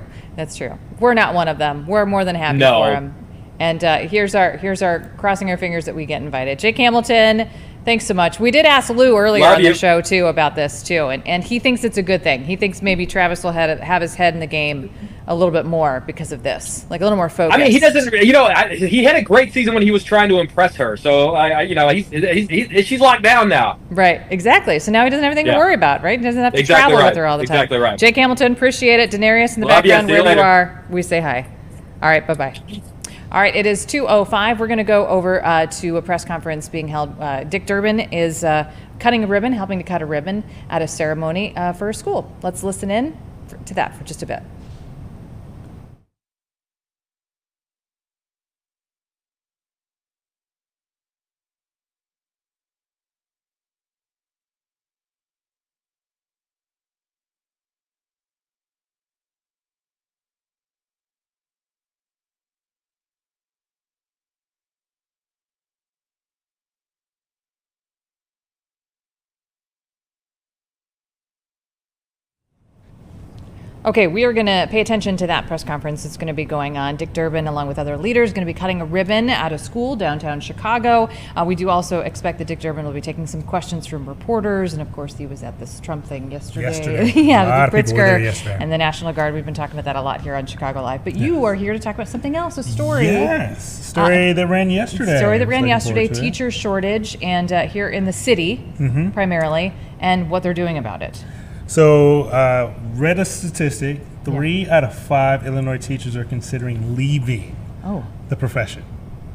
We're not one of them. We're more than happy for them. And here's our crossing our fingers that we get invited. Jake Hamilton, thanks so much. We did ask Lou earlier on the show too about this too, and he thinks it's a good thing. He thinks maybe Travis will have his head in the game a little bit more because of this, like a little more focused. I mean, he doesn't. He had a great season when he was trying to impress her. So she's locked down now. Right, exactly. So now he doesn't have anything to worry about, right? He doesn't have to travel with her all the time. Exactly right. Jake Hamilton, appreciate it. Denarius in the background, wherever you are, we say hi. All right, bye. All right, it is 2:05. We're going to go over to a press conference being held. Dick Durbin is cutting a ribbon, helping to cut a ribbon at a ceremony for a school. Let's listen in to that for just a bit. Okay, we are going to pay attention to that press conference that's going to be going on. Dick Durbin, along with other leaders, going to be cutting a ribbon at a school downtown Chicago. We do also expect that Dick Durbin will be taking some questions from reporters, and of course, he was at this Trump thing yesterday. Yeah, the Pritzker and the National Guard. We've been talking about that a lot here on ChicagoLIVE. But you are here to talk about something else, a story. Yes, story that ran yesterday. Teacher shortage, and here in the city, primarily, and what they're doing about it. So, read a statistic, 3 out of 5 Illinois teachers are considering leaving the profession.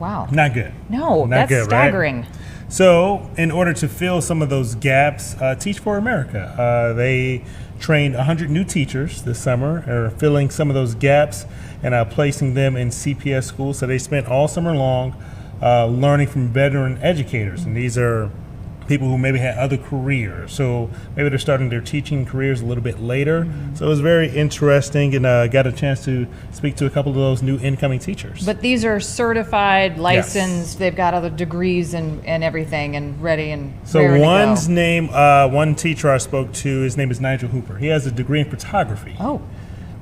Wow. Not good. No, that's good, staggering. Right? So, in order to fill some of those gaps, Teach for America, they trained 100 new teachers this summer, are filling some of those gaps and placing them in CPS schools. So they spent all summer long learning from veteran educators, and these are people who maybe had other careers, so maybe they're starting their teaching careers a little bit later. So it was very interesting, and got a chance to speak to a couple of those new incoming teachers. But these are certified, licensed, they've got other degrees and everything, and ready and so ready one's to go. name, one teacher I spoke to, his name is Nigel Hooper. He has a degree in photography.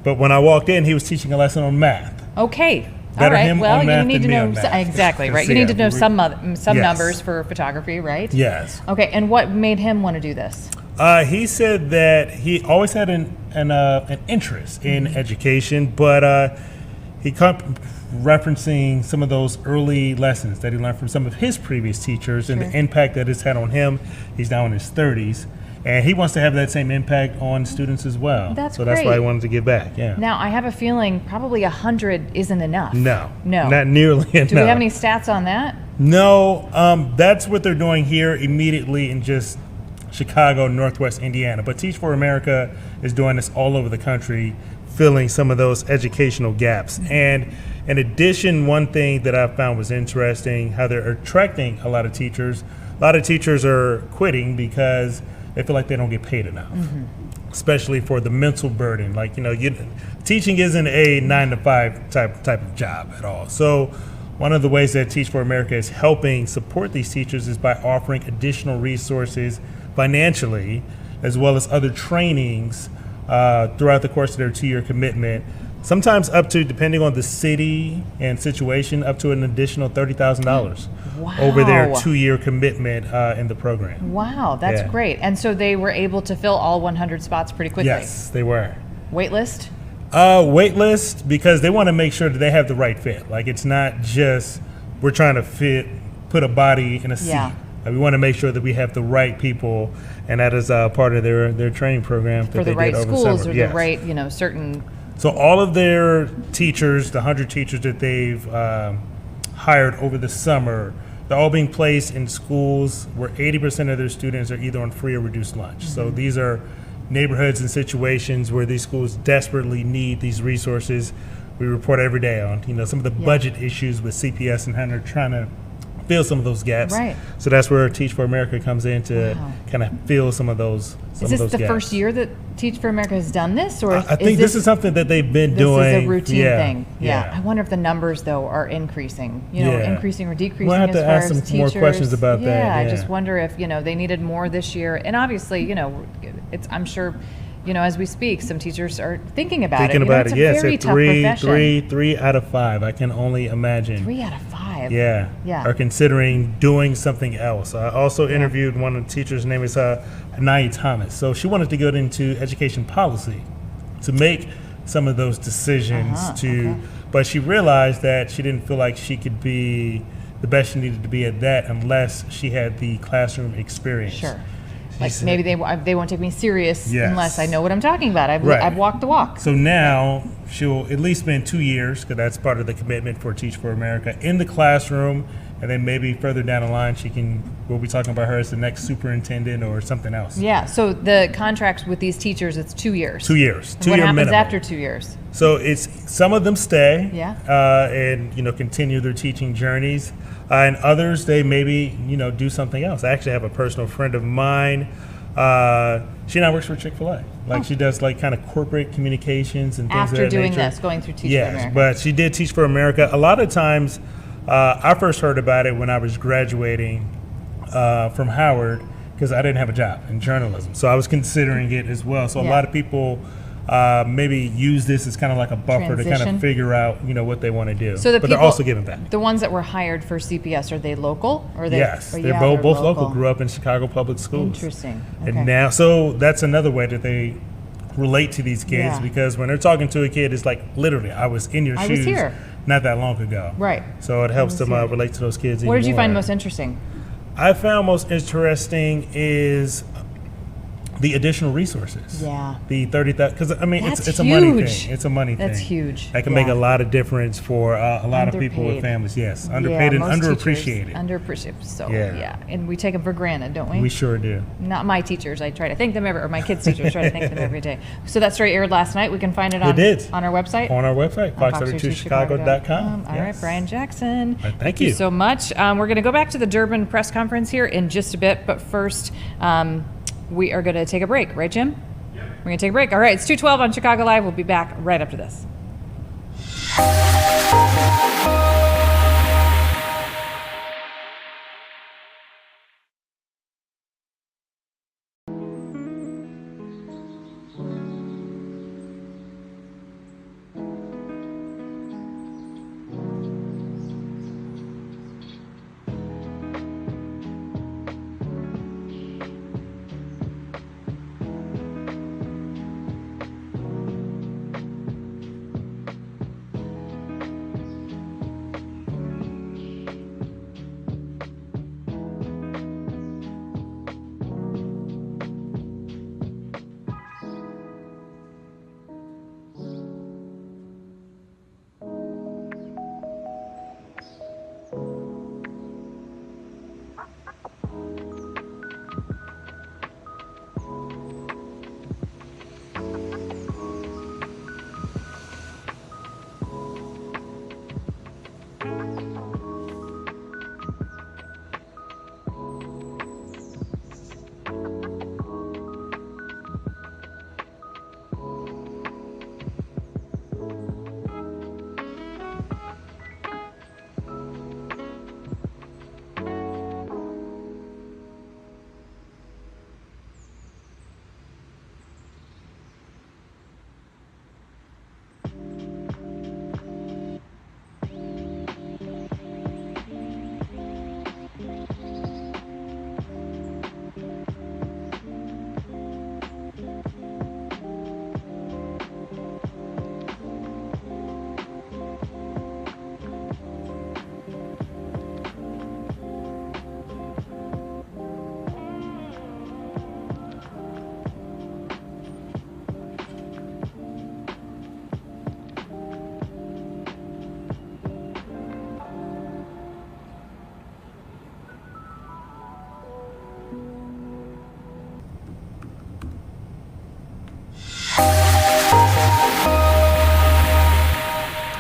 But when I walked in, he was teaching a lesson on math. Okay. Better all right. him Well, on math you need than to me know on math. exactly right. You need to know some numbers for photography, right? Yes. Okay. And what made him want to do this? He said that he always had an interest in education, but he kept referencing some of those early lessons that he learned from some of his previous teachers and the impact that it's had on him. He's now in his 30s. And he wants to have that same impact on students as well. That's that's why he wanted to give back. Yeah. Now, I have a feeling probably 100 isn't enough. No, not nearly enough. Do we have any stats on that? No, that's what they're doing here immediately, and just Chicago, Northwest Indiana. But Teach for America is doing this all over the country, filling some of those educational gaps. And in addition, one thing that I found was interesting, how they're attracting a lot of teachers. A lot of teachers are quitting because they feel like they don't get paid enough, especially for the mental burden. Like, teaching isn't a 9-to-5 type of job at all. So one of the ways that Teach for America is helping support these teachers is by offering additional resources financially, as well as other trainings throughout the course of their 2-year commitment. Sometimes up to, depending on the city and situation, up to an additional $30,000 over their 2-year commitment in the program. Wow, that's great. And so they were able to fill all 100 spots pretty quickly? Yes, they were. Wait list? Wait list, because they want to make sure that they have the right fit. Like, it's not just we're trying to put a body in a seat. Yeah. We want to make sure that we have the right people, and that is part of their training program that For the they right did over schools summer. or Yes. the right, certain... So all of their teachers, the 100 teachers that they've hired over the summer, they're all being placed in schools where 80% of their students are either on free or reduced lunch. So these are neighborhoods and situations where these schools desperately need these resources. We report every day on, some of the budget issues with CPS and how they're trying to fill some of those gaps. Right. So that's where Teach for America comes in to kind of fill some of those Is this the gaps. first year that Teach for America has done this? Or I think this is something that they've been doing. This is a routine thing. Yeah. I wonder if the numbers, though, are increasing. Yeah. Increasing or decreasing We'll have as to far ask as some teachers. more questions about that. Yeah, I Yeah. just wonder if, they needed more this year. And obviously, I'm sure, as we speak, some teachers are thinking about it. It's a very tough profession. Three out of 5. I can only imagine. 3 out of 5. Yeah. Are considering doing something else. I also interviewed one of the teachers. Her name is Anaya Thomas. So she wanted to go into education policy to make some of those decisions but she realized that she didn't feel like she could be the best she needed to be at that unless she had the classroom experience. Sure. Like maybe they won't take me serious Yes. unless I know what I'm talking about. I've walked the walk. So now she'll at least spend 2 years, because that's part of the commitment for Teach for America, in the classroom, and then maybe further down the line we'll be talking about her as the next superintendent or something else. Yeah. So the contracts with these teachers, it's 2 years. 2 years. What happens minimum. after 2 years? So it's some of them stay, Yeah. and continue their teaching journeys, and others they maybe do something else. I actually have a personal friend of mine. She now works for Chick-fil-A. She does kind of corporate communications and things After of that doing nature. this, going through Teach for Yes, America. but she did Teach for America. A lot of times, I first heard about it when I was graduating from Howard, because I didn't have a job in journalism, so I was considering it as well. So a lot of people maybe use this as kind of like a buffer to kind Transition. of figure out what they want to do. So but they're also giving back. The ones that were hired for CPS, are they local? Or they, Yes, or they're both local. Grew up in Chicago public schools. Interesting. And Okay. now, so that's another way that they relate to these kids, Yeah. because when they're talking to a kid, it's like literally, I was in your I was shoes here. not that long ago. Right. So it helps was them here. relate to those kids. What did even you find more. most interesting? I found most interesting is the additional resources. Yeah. The 30,000, because I mean, That's it's a money huge. thing. It's a money thing. That's huge. That can make Yeah. a lot of difference for a lot of people with Underpaid. families. Yes, underpaid and most underappreciated. teachers, underappreciated. So Yeah. and we take them for granted, don't we? We sure do. Not my teachers. I try to thank them or my kids' teachers. Try to thank them every day. So that story aired last night. We can find it on It did. on our website. On our website, On fox32chicago.com. All right, Brian Jackson. Thank you. so much. We're going to go back to the Durbin press conference here in just a bit, but first, we are going to take a break, right, Jim? We're going to take a break. All right, it's 2:12 on Chicago Live. We'll be back right after this.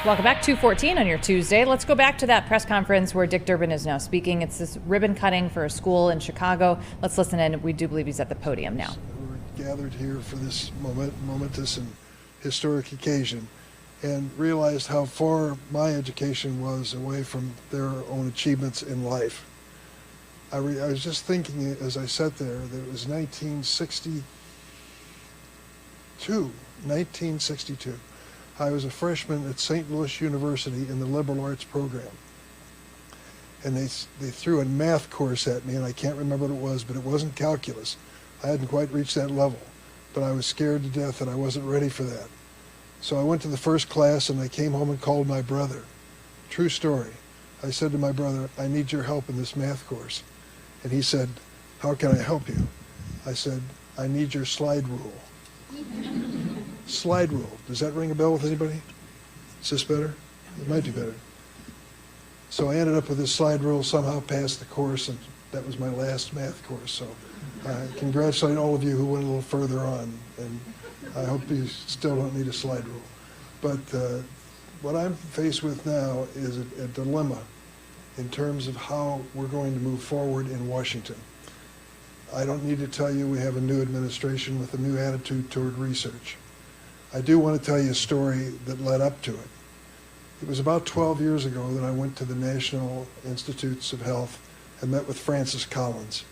Welcome back, 2:14 on your Tuesday. Let's go back to that press conference where Dick Durbin is now speaking. It's this ribbon cutting for a school in Chicago. Let's listen in. We do believe he's at the podium now. We're gathered here for this momentous and historic occasion and realized how far my education was away from their own achievements in life. I was just thinking as I sat there that it was 1962. I was a freshman at St. Louis University in the liberal arts program. And they threw a math course at me, and I can't remember what it was, but it wasn't calculus. I hadn't quite reached that level, but I was scared to death that I wasn't ready for that. So I went to the first class, and I came home and called my brother. True story. I said to my brother, I need your help in this math course. And he said, how can I help you? I said, I need your slide rule. Slide rule. Does that ring a bell with anybody? Is this better? It might be better. So I ended up with this slide rule, somehow passed the course, and that was my last math course. So I congratulate all of you who went a little further on, and I hope you still don't need a slide rule. But what I'm faced with now is a dilemma in terms of how we're going to move forward in Washington. I don't need to tell you we have a new administration with a new attitude toward research. I do want to tell you a story that led up to it. It was about 12 years ago that I went to the National Institutes of Health and met with Francis Collins.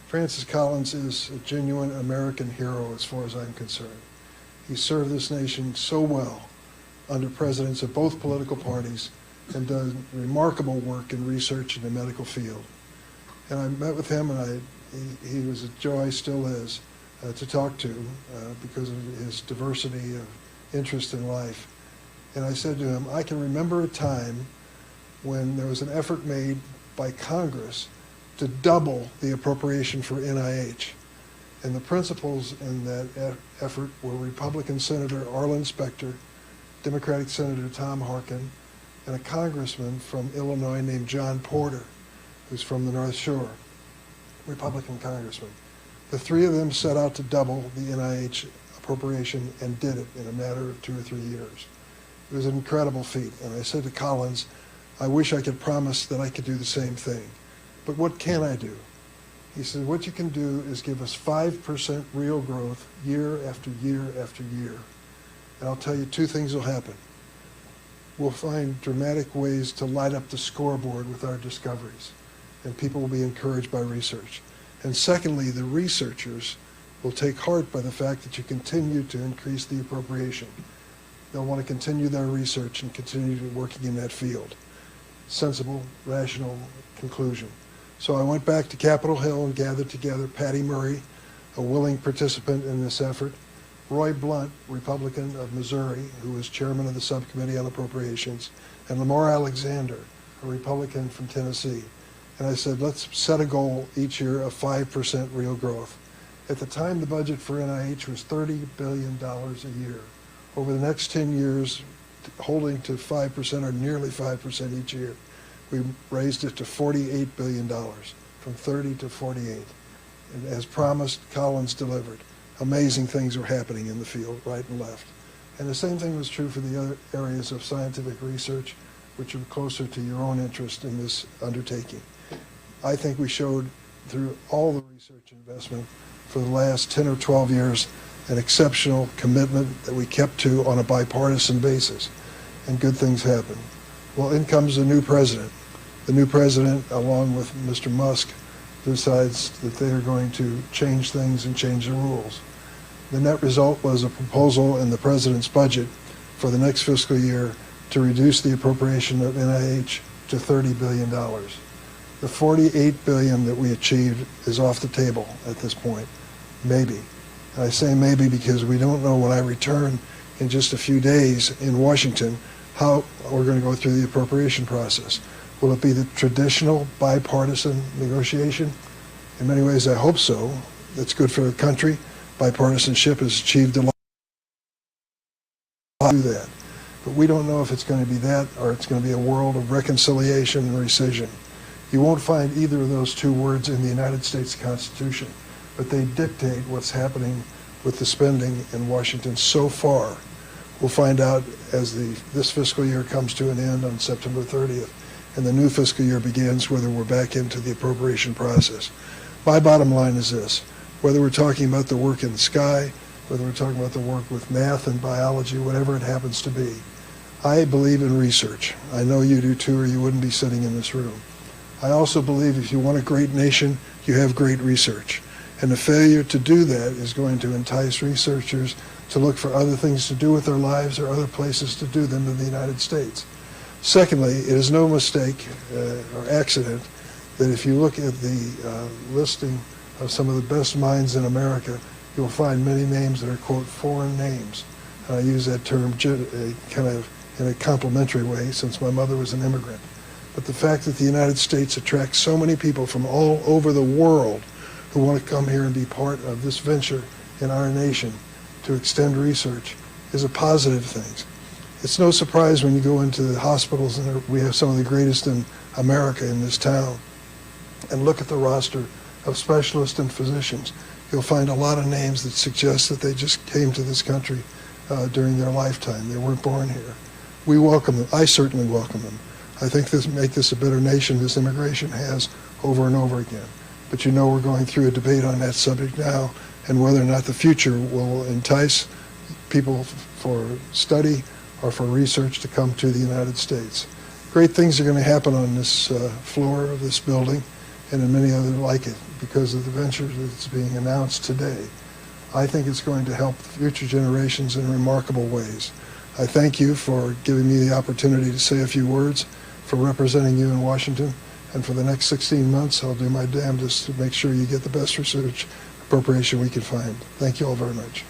Francis Collins is a genuine American hero as far as I'm concerned. He served this nation so well under presidents of both political parties and done remarkable work in research in the medical field. And I met with him, and he was a joy, still is, to talk to because of his diversity of interest in life. And I said to him, I can remember a time when there was an effort made by Congress to double the appropriation for NIH. And the principals in that effort were Republican Senator Arlen Specter, Democratic Senator Tom Harkin, and a congressman from Illinois named John Porter, who's from the North Shore, Republican congressman. The three of them set out to double the NIH appropriation and did it in a matter of 2 or 3 years. It was an incredible feat. And I said to Collins, I wish I could promise that I could do the same thing. But what can I do? He said, what you can do is give us 5% real growth year after year after year. And I'll tell you 2 things will happen. We'll find dramatic ways to light up the scoreboard with our discoveries, and people will be encouraged by research. And secondly, the researchers will take heart by the fact that you continue to increase the appropriation. They'll want to continue their research and continue working in that field. Sensible, rational conclusion. So I went back to Capitol Hill and gathered together Patty Murray, a willing participant in this effort, Roy Blunt, Republican of Missouri, who was chairman of the subcommittee on appropriations, and Lamar Alexander, a Republican from Tennessee. And I said, let's set a goal each year of 5% real growth. At the time, the budget for NIH was $30 billion a year. Over the next 10 years, holding to 5% or nearly 5% each year, we raised it to $48 billion, from 30 to 48. And as promised, Collins delivered. Amazing things were happening in the field, right and left. And the same thing was true for the other areas of scientific research, which are closer to your own interest in this undertaking. I think we showed through all the research investment for the last 10 or 12 years an exceptional commitment that we kept to on a bipartisan basis, and good things happened. Well, in comes the new president. The new president, along with Mr. Musk, decides that they are going to change things and change the rules. The net result was a proposal in the president's budget for the next fiscal year to reduce the appropriation of NIH to $30 billion. The $48 billion that we achieved is off the table at this point, maybe. And I say maybe because we don't know when I return in just a few days in Washington how we're going to go through the appropriation process. Will it be the traditional bipartisan negotiation? In many ways, I hope so. That's good for the country. Bipartisanship has achieved a lot to do that. But we don't know if it's going to be that or it's going to be a world of reconciliation and rescission. You won't find either of those 2 words in the United States Constitution, but they dictate what's happening with the spending in Washington so far. We'll find out as this fiscal year comes to an end on September 30th and the new fiscal year begins whether we're back into the appropriation process. My bottom line is this: whether we're talking about the work in the sky, whether we're talking about the work with math and biology, whatever it happens to be, I believe in research. I know you do too, or you wouldn't be sitting in this room. I also believe if you want a great nation, you have great research. And the failure to do that is going to entice researchers to look for other things to do with their lives or other places to do them in the United States. Secondly, it is no mistake or accident that if you look at the listing of some of the best minds in America, you'll find many names that are, quote, foreign names. And I use that term kind of in a complimentary way since my mother was an immigrant. But the fact that the United States attracts so many people from all over the world who want to come here and be part of this venture in our nation to extend research is a positive thing. It's no surprise when you go into the hospitals, and we have some of the greatest in America in this town, and look at the roster of specialists and physicians. You'll find a lot of names that suggest that they just came to this country during their lifetime. They weren't born here. We welcome them. I certainly welcome them. I think this make this a better nation, this immigration has over and over again. But you know we're going through a debate on that subject now, and whether or not the future will entice people for study or for research to come to the United States. Great things are going to happen on this floor of this building and in many other like it because of the venture that's being announced today. I think it's going to help future generations in remarkable ways. I thank you for giving me the opportunity to say a few words, for representing you in Washington, and for the next 16 months, I'll do my damnedest to make sure you get the best research appropriation we can find. Thank you all very much.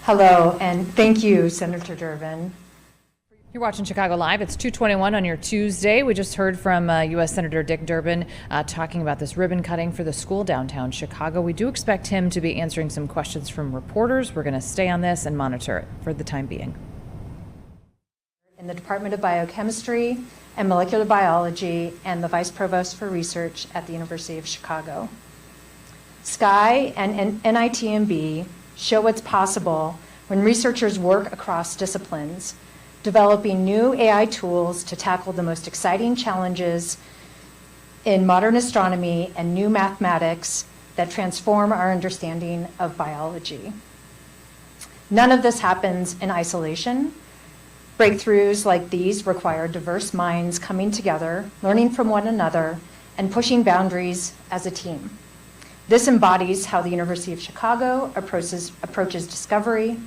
Hello, and thank you, Senator Durbin. You're watching Chicago Live. It's 2:21 on your Tuesday. We just heard from U.S. Senator Dick Durbin talking about this ribbon cutting for the school downtown Chicago. We do expect him to be answering some questions from reporters. We're going to stay on this and monitor it for the time being. In the Department of Biochemistry and Molecular Biology and the Vice Provost for Research at the University of Chicago. SCI and NITMB show what's possible when researchers work across disciplines, developing new AI tools to tackle the most exciting challenges in modern astronomy and new mathematics that transform our understanding of biology. None of this happens in isolation. Breakthroughs like these require diverse minds coming together, learning from one another, and pushing boundaries as a team. This embodies how the University of Chicago approaches discovery,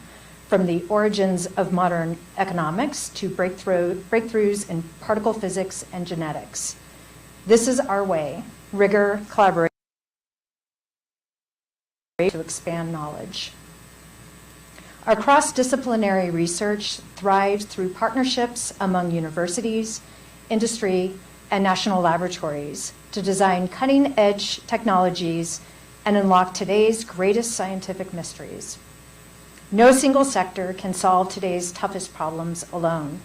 from the origins of modern economics to breakthroughs in particle physics and genetics. This is our way: rigor, collaboration, to expand knowledge. Our cross-disciplinary research thrives through partnerships among universities, industry, and national laboratories to design cutting-edge technologies and unlock today's greatest scientific mysteries. No single sector can solve today's toughest problems alone.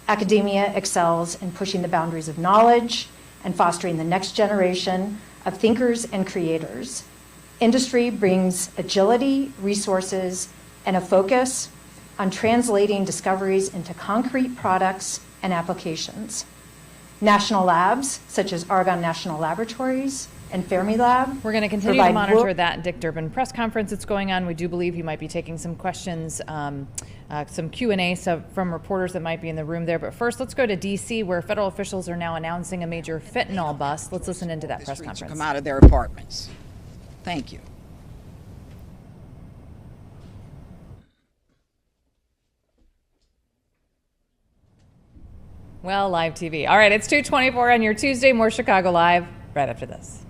Academia excels in pushing the boundaries of knowledge and fostering the next generation of thinkers and creators. Industry brings agility, resources, and a focus on translating discoveries into concrete products and applications. National labs, such as Argonne National Laboratories and Fermilab. We're going to continue to monitor that Dick Durbin press conference that's going on. We do believe he might be taking some questions, some Q&A from reporters that might be in the room there. But first, let's go to D.C., where federal officials are now announcing a major fentanyl bust. Let's listen into that press conference. Come out of their apartments. Thank you. Well, live TV. All right, it's 2:24 on your Tuesday. More Chicago Live right after this.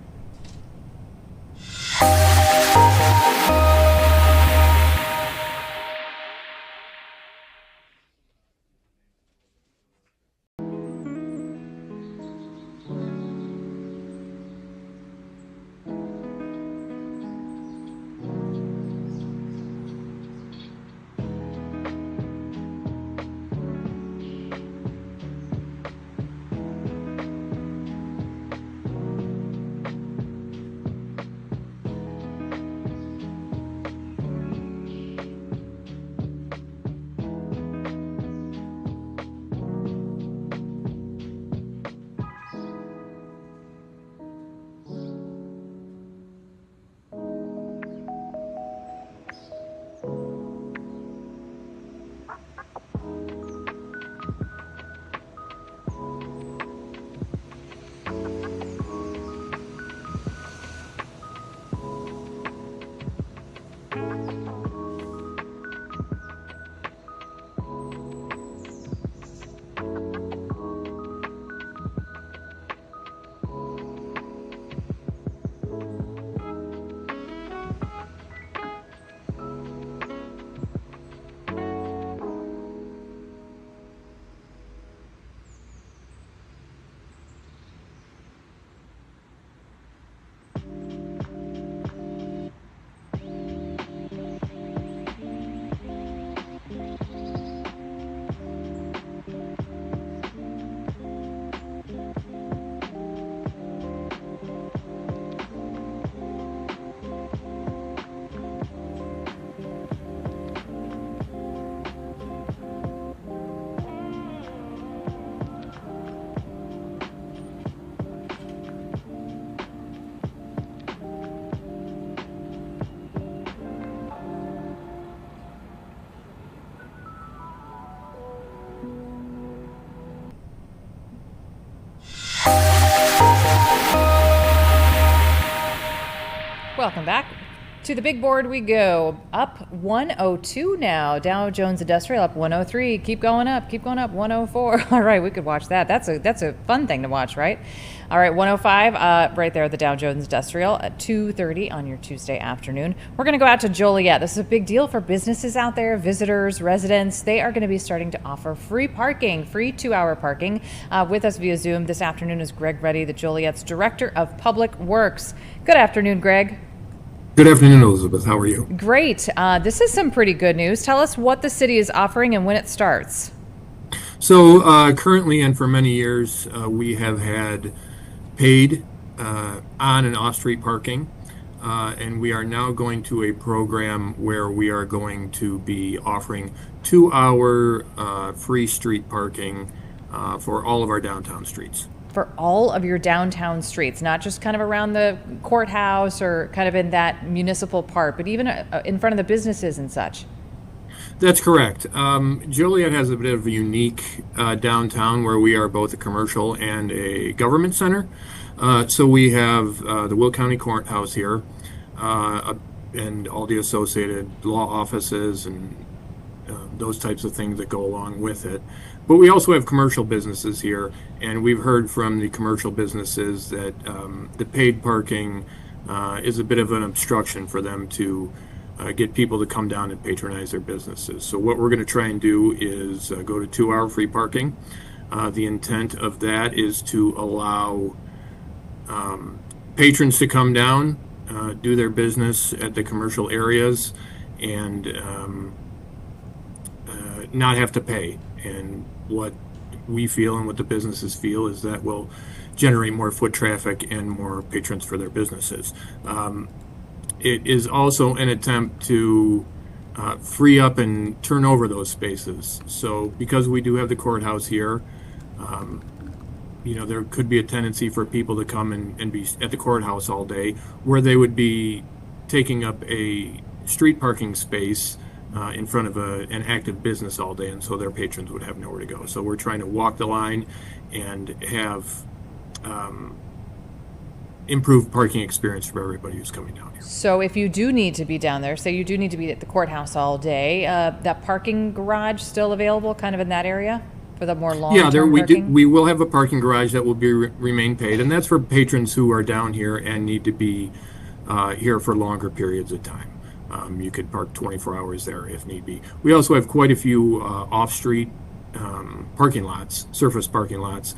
Welcome back. To the big board we go. Up 102 now. Dow Jones Industrial up 103. Keep going up. 104. All right, we could watch that. That's a fun thing to watch, right? All right, 105 right there, the Dow Jones Industrial at 2:30 on your Tuesday afternoon. We're going to go out to Joliet. This is a big deal for businesses out there, visitors, residents. They are going to be starting to offer free parking, free 2-hour parking. With us via Zoom this afternoon is Greg Reddy, the Joliet's Director of Public Works. Good afternoon, Greg. Good afternoon, Elizabeth. How are you? Great. This is some pretty good news. Tell us what the city is offering and when it starts. So currently and for many years, we have had paid on and off-street parking, and we are now going to a program where we are going to be offering 2-hour free street parking for all of our downtown streets. For all of your downtown streets, not just kind of around the courthouse or kind of in that municipal part, but even in front of the businesses and such. That's correct. Joliet has a bit of a unique downtown where we are both a commercial and a government center. So we have the Will County Courthouse here and all the associated law offices and those types of things that go along with it. But we also have commercial businesses here, and we've heard from the commercial businesses that the paid parking is a bit of an obstruction for them to get people to come down and patronize their businesses. So what we're going to try and do is go to 2-hour free parking. The intent of that is to allow patrons to come down, do their business at the commercial areas, and not have to pay. And what we feel and what the businesses feel is that will generate more foot traffic and more patrons for their businesses. It is also an attempt to free up and turn over those spaces. So because we do have the courthouse here, there could be a tendency for people to come and be at the courthouse all day, where they would be taking up a street parking space in front of an active business all day, and so their patrons would have nowhere to go. So we're trying to walk the line and have improved parking experience for everybody who's coming down here. So if you do need to be down there, say you do need to be at the courthouse all day, that parking garage still available kind of in that area for the more long-term parking? We will have a parking garage that will be remain paid, and that's for patrons who are down here and need to be here for longer periods of time. You could park 24 hours there if need be. We also have quite a few off-street parking lots, surface parking lots,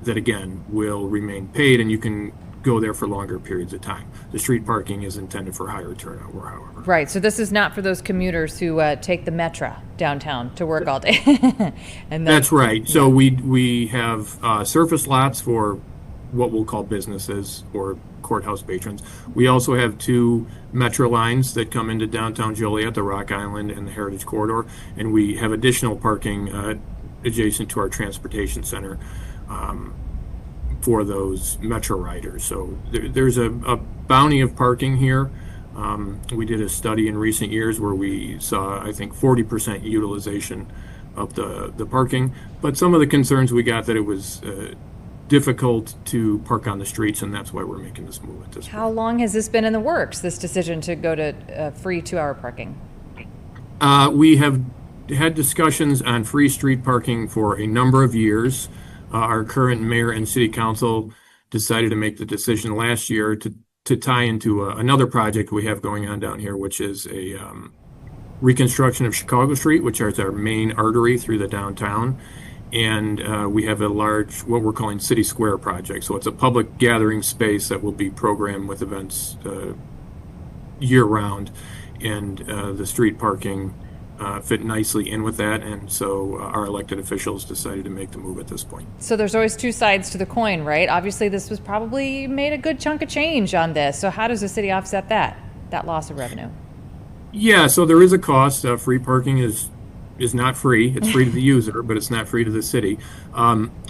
that again will remain paid, and you can go there for longer periods of time. The street parking is intended for higher turnout, however. Right, so this is not for those commuters who take the Metro downtown to work all day. And that's right. Yeah. So we have surface lots for what we'll call businesses or courthouse patrons. We also have 2 Metro lines that come into downtown Joliet, the Rock Island and the Heritage Corridor, and we have additional parking adjacent to our transportation center for those Metro riders. So there's a bounty of parking here. We did a study in recent years where we saw, I think, 40% utilization of the parking, but some of the concerns we got that it was difficult to park on the streets, and that's why we're making this move at this point. How long has this been in the works, this decision to go to free 2-hour parking? We have had discussions on free street parking for a number of years. Our current mayor and city council decided to make the decision last year to tie into another project we have going on down here, which is a reconstruction of Chicago Street, which is our main artery through the downtown. And we have a large, what we're calling City Square project. So it's a public gathering space that will be programmed with events year-round. And the street parking fit nicely in with that. And so our elected officials decided to make the move at this point. So there's always 2 sides to the coin, right? Obviously, this was probably made a good chunk of change on this. So how does the city offset that loss of revenue? Yeah, so there is a cost. Free parking is not free. It's free to the user, but it's not free to the city.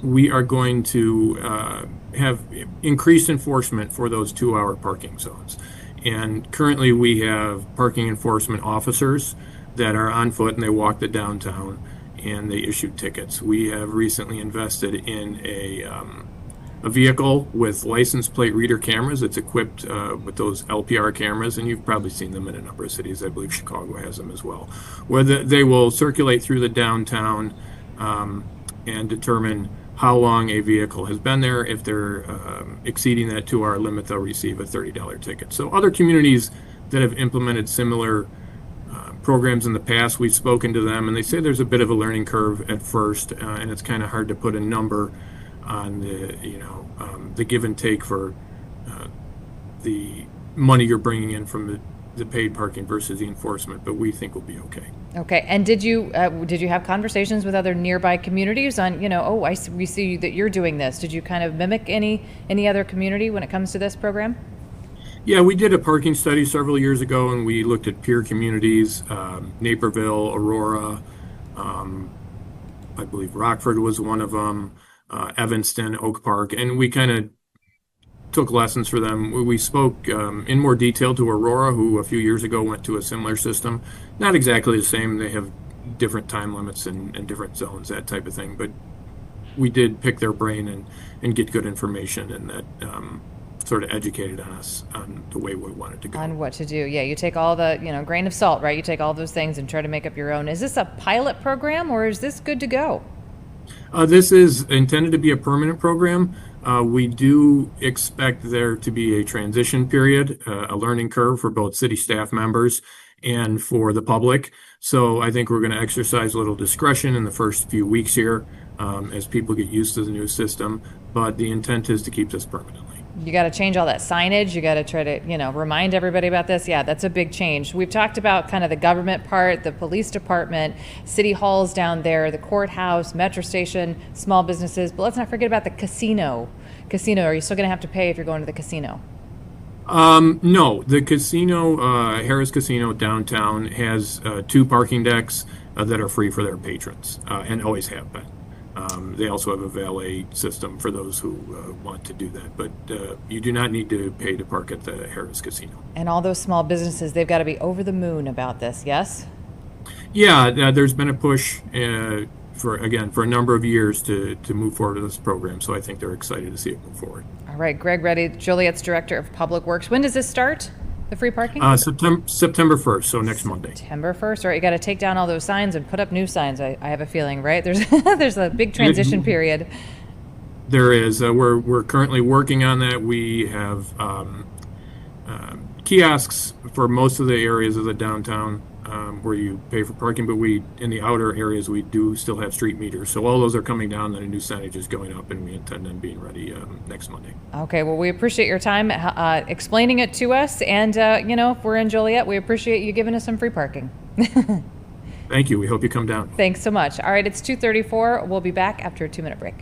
We are going to have increased enforcement for those 2-hour parking zones. And currently we have parking enforcement officers that are on foot and they walk the downtown and they issue tickets. We have recently invested in a a vehicle with license plate reader cameras. It's equipped with those LPR cameras, and you've probably seen them in a number of cities. I believe Chicago has them as well, where they will circulate through the downtown and determine how long a vehicle has been there. If they're exceeding that 2-hour limit, they'll receive a $30 ticket. So other communities that have implemented similar programs in the past, we've spoken to them, and they say there's a bit of a learning curve at first, and it's kind of hard to put a number on the give and take for the money you're bringing in from the paid parking versus the enforcement, but we think we'll be okay. Okay, and did you have conversations with other nearby communities on, we see that you're doing this. Did you kind of mimic any other community when it comes to this program? Yeah, we did a parking study several years ago, and we looked at peer communities, Naperville, Aurora, I believe Rockford was one of them, Evanston, Oak Park, and we kind of took lessons for them. We spoke in more detail to Aurora, who a few years ago went to a similar system. Not exactly the same. They have different time limits and different zones, that type of thing, but we did pick their brain and get good information, and that sort of educated us on the way we wanted to go. On what to do. Yeah, you take all the, grain of salt, right? You take all those things and try to make up your own. Is this a pilot program, or is this good to go? This is intended to be a permanent program. We do expect there to be a transition period, a learning curve for both city staff members and for the public. So I think we're going to exercise a little discretion in the first few weeks here as people get used to the new system. But the intent is to keep this permanently. You got to change all that signage. You got to try to, remind everybody about this. Yeah, that's a big change. We've talked about kind of the government part, the police department, city halls down there, the courthouse, metro station, small businesses. But let's not forget about the casino. Are you still going to have to pay if you're going to the casino? No, the casino, Harrah's Casino downtown, has 2 parking decks that are free for their patrons and always have been. They also have a valet system for those who want to do that, but you do not need to pay to park at the Halas Casino. And all those small businesses, they've got to be over the moon about this, yes? Yeah, there's been a push for a number of years to move forward with this program, so I think they're excited to see it move forward. All right, Greg Reddy, Joliet's Director of Public Works. When does this start? The free parking? September 1st, so next Monday. September 1st. All right, you got to take down all those signs and put up new signs. I have a feeling, right? There's a big transition period. There is. We're currently working on that. We have kiosks for most of the areas of the downtown where you pay for parking, but in the outer areas we do still have street meters. So all those are coming down, and a new signage is going up, and we intend on being ready next Monday. Okay, well, we appreciate your time explaining it to us, and if we're in Joliet, we appreciate you giving us some free parking. Thank you. We hope you come down. Thanks so much. All right, it's 2:34. We'll be back after a 2-minute break.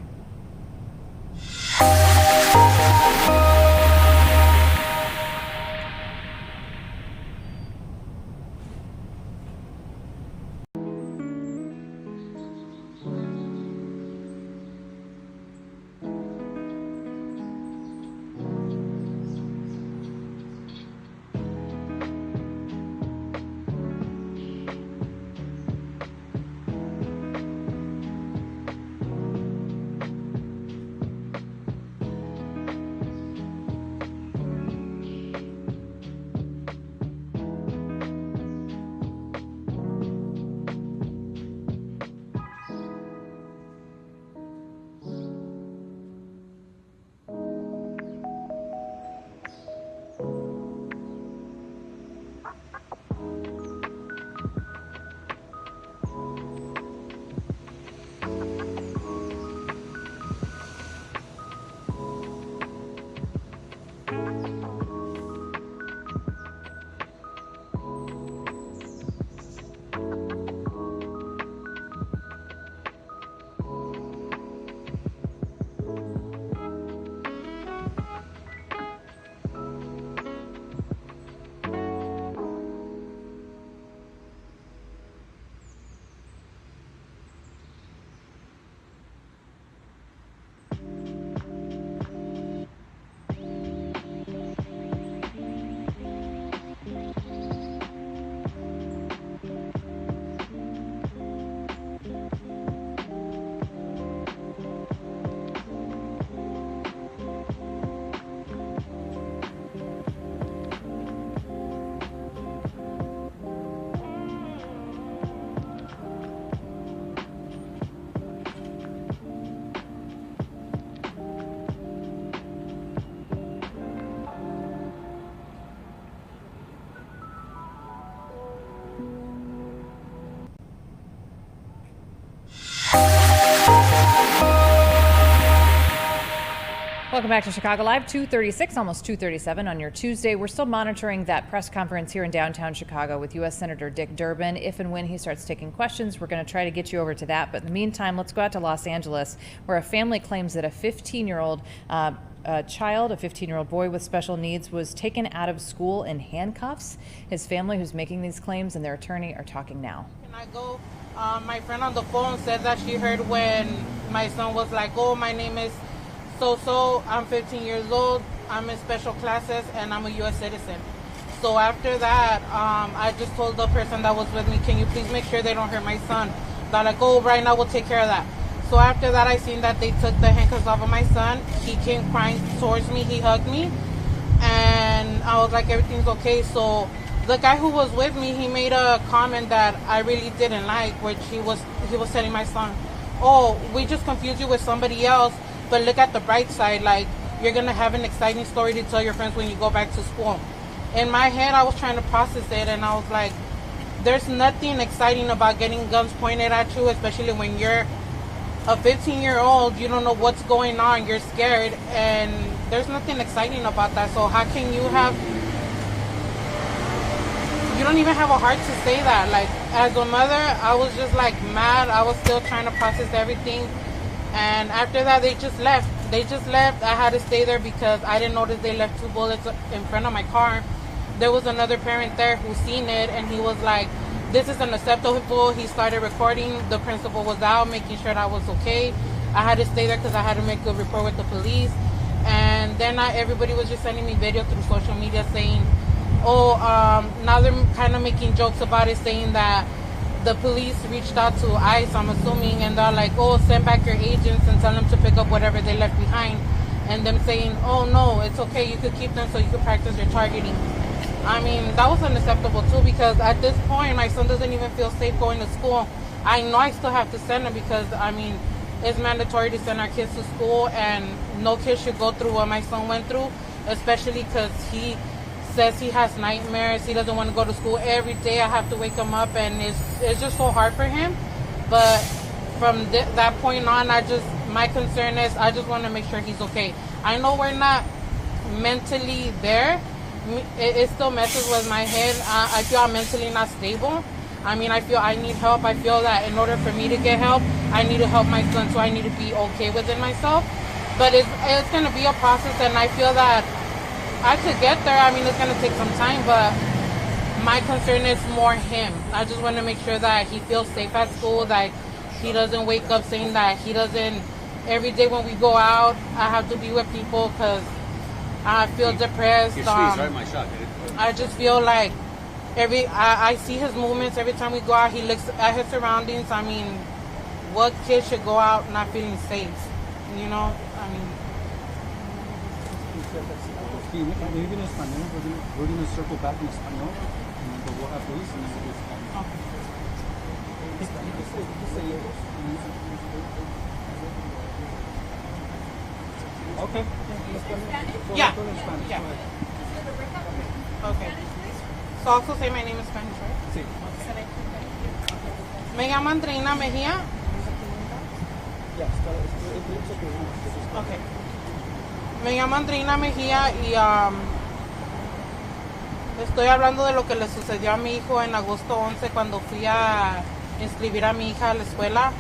Welcome back to Chicago Live, 2:36, almost 2:37 on your Tuesday. We're still monitoring that press conference here in downtown Chicago with U.S. Senator Dick Durbin. If and when he starts taking questions, we're going to try to get you over to that. But in the meantime, let's go out to Los Angeles, where a family claims that a 15-year-old child, a 15-year-old boy with special needs, was taken out of school in handcuffs. His family, who's making these claims, and their attorney are talking now. Can I go? My friend on the phone said that she heard when my son was like, oh, my name is so, I'm 15 years old, I'm in special classes, and I'm a U.S. citizen. So after that, I just told the person that was with me, can you please make sure they don't hurt my son? They're like, oh, right now we'll take care of that. So after that, I seen that they took the handcuffs off of my son. He came crying towards me, he hugged me, and I was like, everything's okay. So the guy who was with me, he made a comment that I really didn't like, which he was telling my son, oh, we just confused you with somebody else, but look at the bright side, like, you're going to have an exciting story to tell your friends when you go back to school. In my head, I was trying to process it, and I was like, there's nothing exciting about getting guns pointed at you, especially when you're a 15-year-old, you don't know what's going on, you're scared, and there's nothing exciting about that. So how can you don't even have a heart to say that. Like, as a mother, I was just like mad. I was still trying to process everything. And after that, they just left. I had to stay there because I didn't notice they left 2 bullets in front of my car. There was another parent there who seen it, and he was like, this is unacceptable. He started recording. The principal was out, making sure that I was okay. I had to stay there because I had to make a report with the police. And then everybody was just sending me video through social media saying, oh, now they're kind of making jokes about it, saying that the police reached out to ICE, I'm assuming, and they're like, oh, send back your agents and tell them to pick up whatever they left behind. And them saying, oh, no, it's okay, you could keep them so you could practice your targeting. I mean, that was unacceptable, too, because at this point, my son doesn't even feel safe going to school. I know I still have to send him because, I mean, it's mandatory to send our kids to school, and no kid should go through what my son went through, especially because he says he has nightmares. He doesn't want to go to school every day. I have to wake him up, and it's just so hard for him. But from that point on, my concern is I just want to make sure he's okay. I know we're not mentally there. It still messes with my head. I feel I'm mentally not stable. I mean, I feel I need help. I feel that in order for me to get help, I need to help my son, so I need to be okay within myself. But it's going to be a process, and I feel that I could get there. I mean, it's going to take some time, but my concern is more him. I just want to make sure that he feels safe at school, that he doesn't wake up saying that he doesn't, every day when we go out, I have to be with people because I feel depressed. I just feel like I see his movements every time we go out. He looks at his surroundings. I mean, what kid should go out not feeling safe? You know, I mean. Maybe in Spanish, we're going to circle back in Spanish, but we'll have Luis and then Okay. Yeah. Okay. So also say my name in Spanish, right? Sí. Me llamo Andreina Mejía. Okay. Me llamo Andreina Mejía y estoy hablando de lo que le sucedió a mi hijo en agosto 11 cuando fui a inscribir a mi hija a la escuela,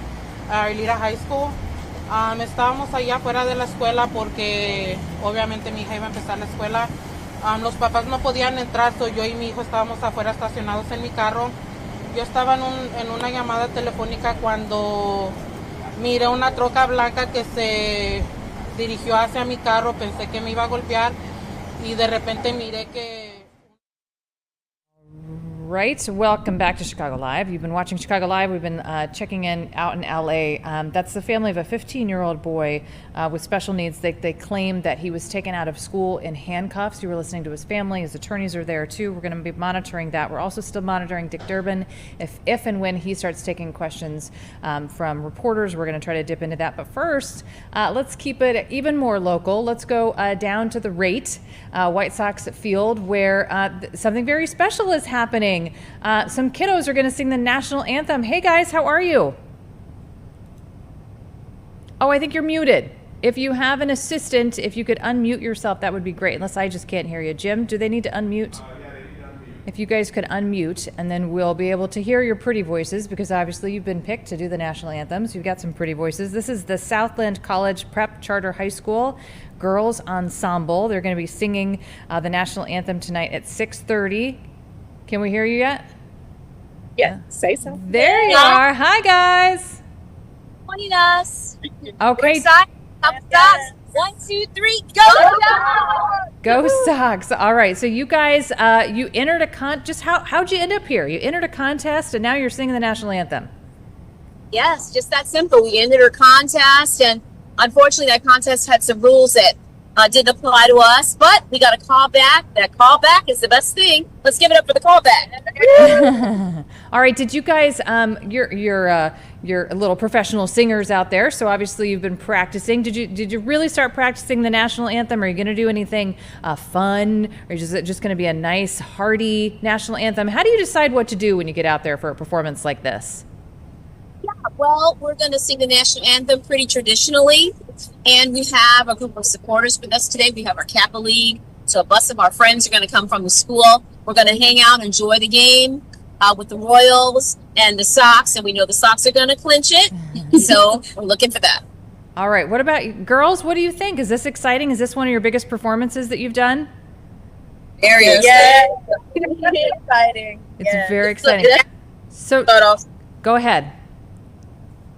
a Elira High School. Estábamos allá afuera de la escuela porque obviamente mi hija iba a empezar la escuela. Los papás no podían entrar, so yo y mi hijo estábamos afuera estacionados en mi carro. Yo estaba en una llamada telefónica cuando miré una troca blanca que se dirigió hacia mi carro, pensé que me iba a golpear y de repente miré que... Right. Welcome back to Chicago Live. You've been watching Chicago Live. We've been checking in out in LA. That's the family of a 15-year-old boy with special needs. They claim that he was taken out of school in handcuffs. You were listening to his family. His attorneys are there too. We're going to be monitoring that. We're also still monitoring Dick Durbin. If and when he starts taking questions from reporters, we're going to try to dip into that. But first, let's keep it even more local. Let's go down to the Rate White Sox field where something very special is happening. Some kiddos are going to sing the national anthem. Hey guys, how are you? Oh, I think you're muted. If you have an assistant, if you could unmute yourself, that would be great, unless I just can't hear you. Jim, do they need to unmute? If you guys could unmute, and then we'll be able to hear your pretty voices, because obviously you've been picked to do the national anthems. You've got some pretty voices. This is the Southland College Prep Charter High School Girls Ensemble. They're going to be singing the national anthem tonight at 6:30. Can we hear you yet? Yeah, say so. There you are. Hi, guys. Joining us. Okay. Yes. 1, 2, 3, go! Go Sox. All right. So you guys, you entered a how'd you end up here? You entered a contest and now you're singing the national anthem. Yes, just that simple. We entered a contest, and unfortunately that contest had some rules that didn't apply to us, but we got a call back. That call back is the best thing. Let's give it up for the call back. All right. Did you guys, you're little professional singers out there, so obviously you've been practicing. Did you really start practicing the national anthem? Are you going to do anything fun, or is it just going to be a nice, hearty national anthem? How do you decide what to do when you get out there for a performance like this? Yeah, well, we're going to sing the national anthem pretty traditionally, and we have a group of supporters with us today. We have our Kappa League, so a bus of our friends are going to come from the school. We're going to hang out, enjoy the game with the Royals and the Sox, and we know the Sox are going to clinch it, so we're looking for that. All right. What about you? Girls? What do you think? Is this exciting? Is this one of your biggest performances that you've done? Very exciting. It's very exciting. So, go ahead.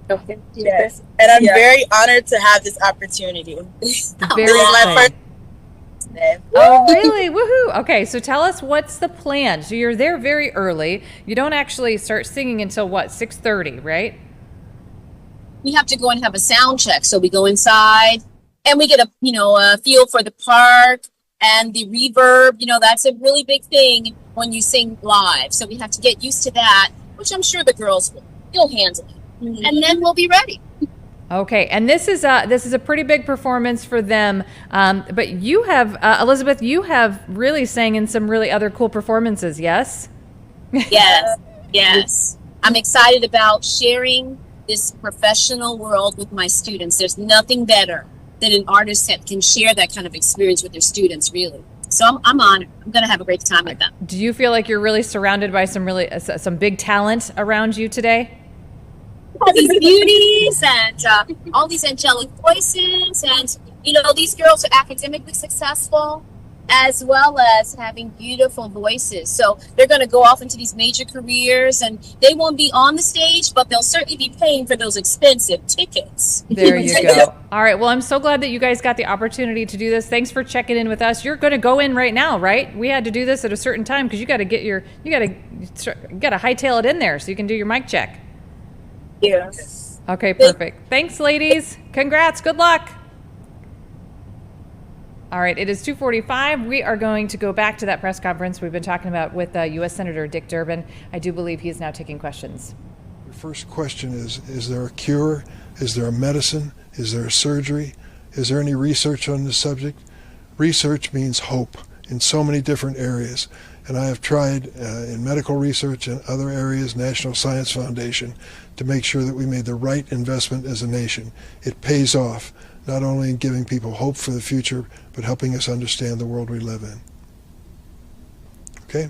Okay. Yes. And I'm very honored to have this opportunity. This is my first. Oh, really? Woohoo. Okay, so tell us, what's the plan? So you're there very early. You don't actually start singing until what, 6:30, right? We have to go and have a sound check. So we go inside and we get a feel for the park and the reverb. That's a really big thing when you sing live. So we have to get used to that, which I'm sure the girls will handle it. Mm-hmm. And then we'll be ready. Okay, and this is a pretty big performance for them. But you have, Elizabeth, you have really sang in some really other cool performances, yes? Yes. I'm excited about sharing this professional world with my students. There's nothing better than an artist that can share that kind of experience with their students, really. So I'm honored. I'm going to have a great time with them. Do you feel like you're really surrounded by some big talent around you today? All these beauties and all these angelic voices, and these girls are academically successful as well as having beautiful voices. So they're going to go off into these major careers, and they won't be on the stage, but they'll certainly be paying for those expensive tickets. There you go. All right. Well, I'm so glad that you guys got the opportunity to do this. Thanks for checking in with us. You're going to go in right now, right? We had to do this at a certain time because you got to hightail it in there so you can do your mic check. Yes. Okay, perfect. Thanks, ladies. Congrats. Good luck. All right, it is 2:45. We are going to go back to that press conference we've been talking about with U.S. Senator Dick Durbin. I do believe he is now taking questions. The first question is there a cure? Is there a medicine? Is there a surgery? Is there any research on this subject? Research means hope in so many different areas. And I have tried in medical research and other areas, National Science Foundation, to make sure that we made the right investment as a nation. It pays off, not only in giving people hope for the future, but helping us understand the world we live in. Okay?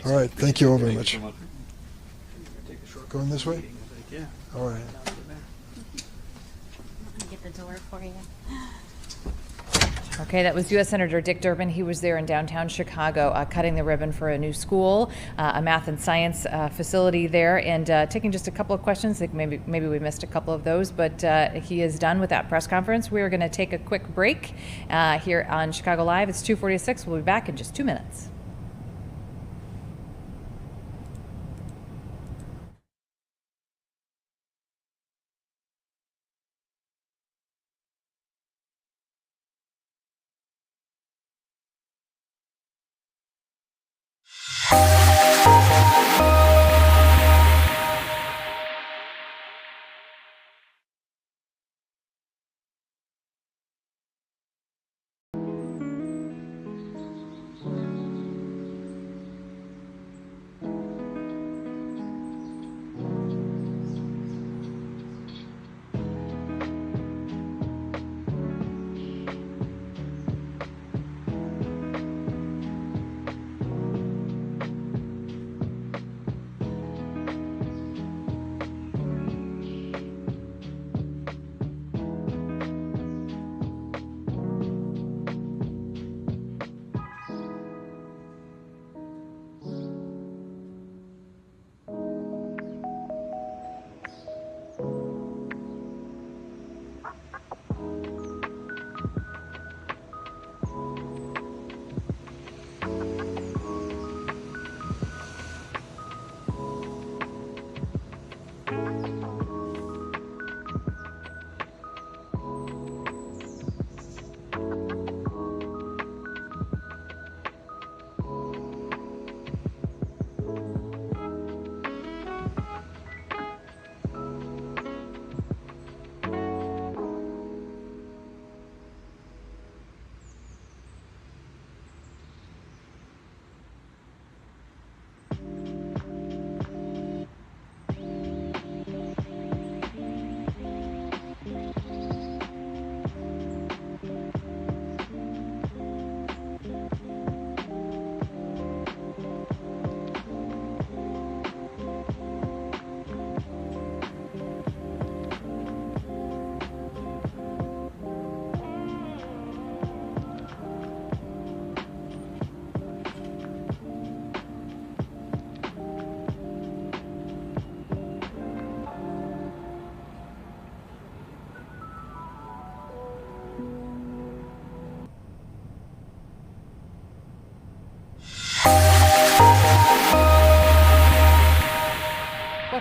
All right, thank you all very much. Going this way? Yeah. All right. Get the door for you. Okay, that was U.S. Senator Dick Durbin. He was there in downtown Chicago cutting the ribbon for a new school, a math and science facility there, and taking just a couple of questions. I think maybe we missed a couple of those, but he is done with that press conference. We are going to take a quick break here on Chicago Live. It's 2:46. We'll be back in just 2 minutes.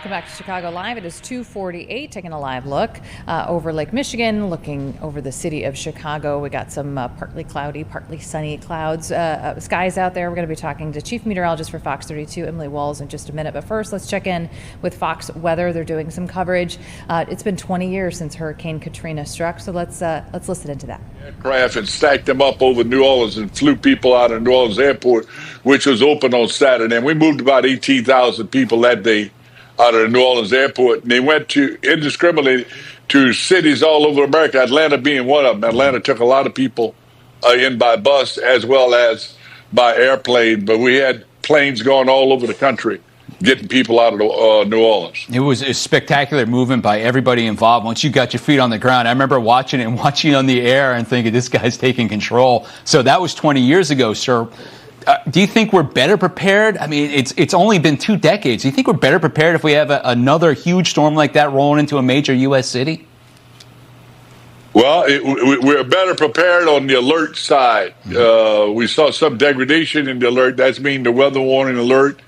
Welcome back to Chicago Live. It is 2:48, taking a live look over Lake Michigan, looking over the city of Chicago. We got some partly cloudy, partly sunny skies out there. We're going to be talking to Chief Meteorologist for Fox 32, Emily Walls, in just a minute. But first, let's check in with Fox Weather. They're doing some coverage. It's been 20 years since Hurricane Katrina struck, so let's listen into that. Aircraft and stacked them up over New Orleans and flew people out of New Orleans Airport, which was open on Saturday. And we moved about 18,000 people that day out of the New Orleans Airport. And they went indiscriminately to cities all over America, Atlanta being one of them. Atlanta took a lot of people in by bus as well as by airplane. But we had planes going all over the country, getting people out of New Orleans. It was a spectacular movement by everybody involved. Once you got your feet on the ground, I remember watching on the air and thinking, this guy's taking control. So that was 20 years ago, sir. Do you think we're better prepared? I mean, it's only been 2 decades. Do you think we're better prepared if we have another huge storm like that rolling into a major U.S. city? Well, we're better prepared on the alert side. We saw some degradation in the alert. That's mean the weather warning alert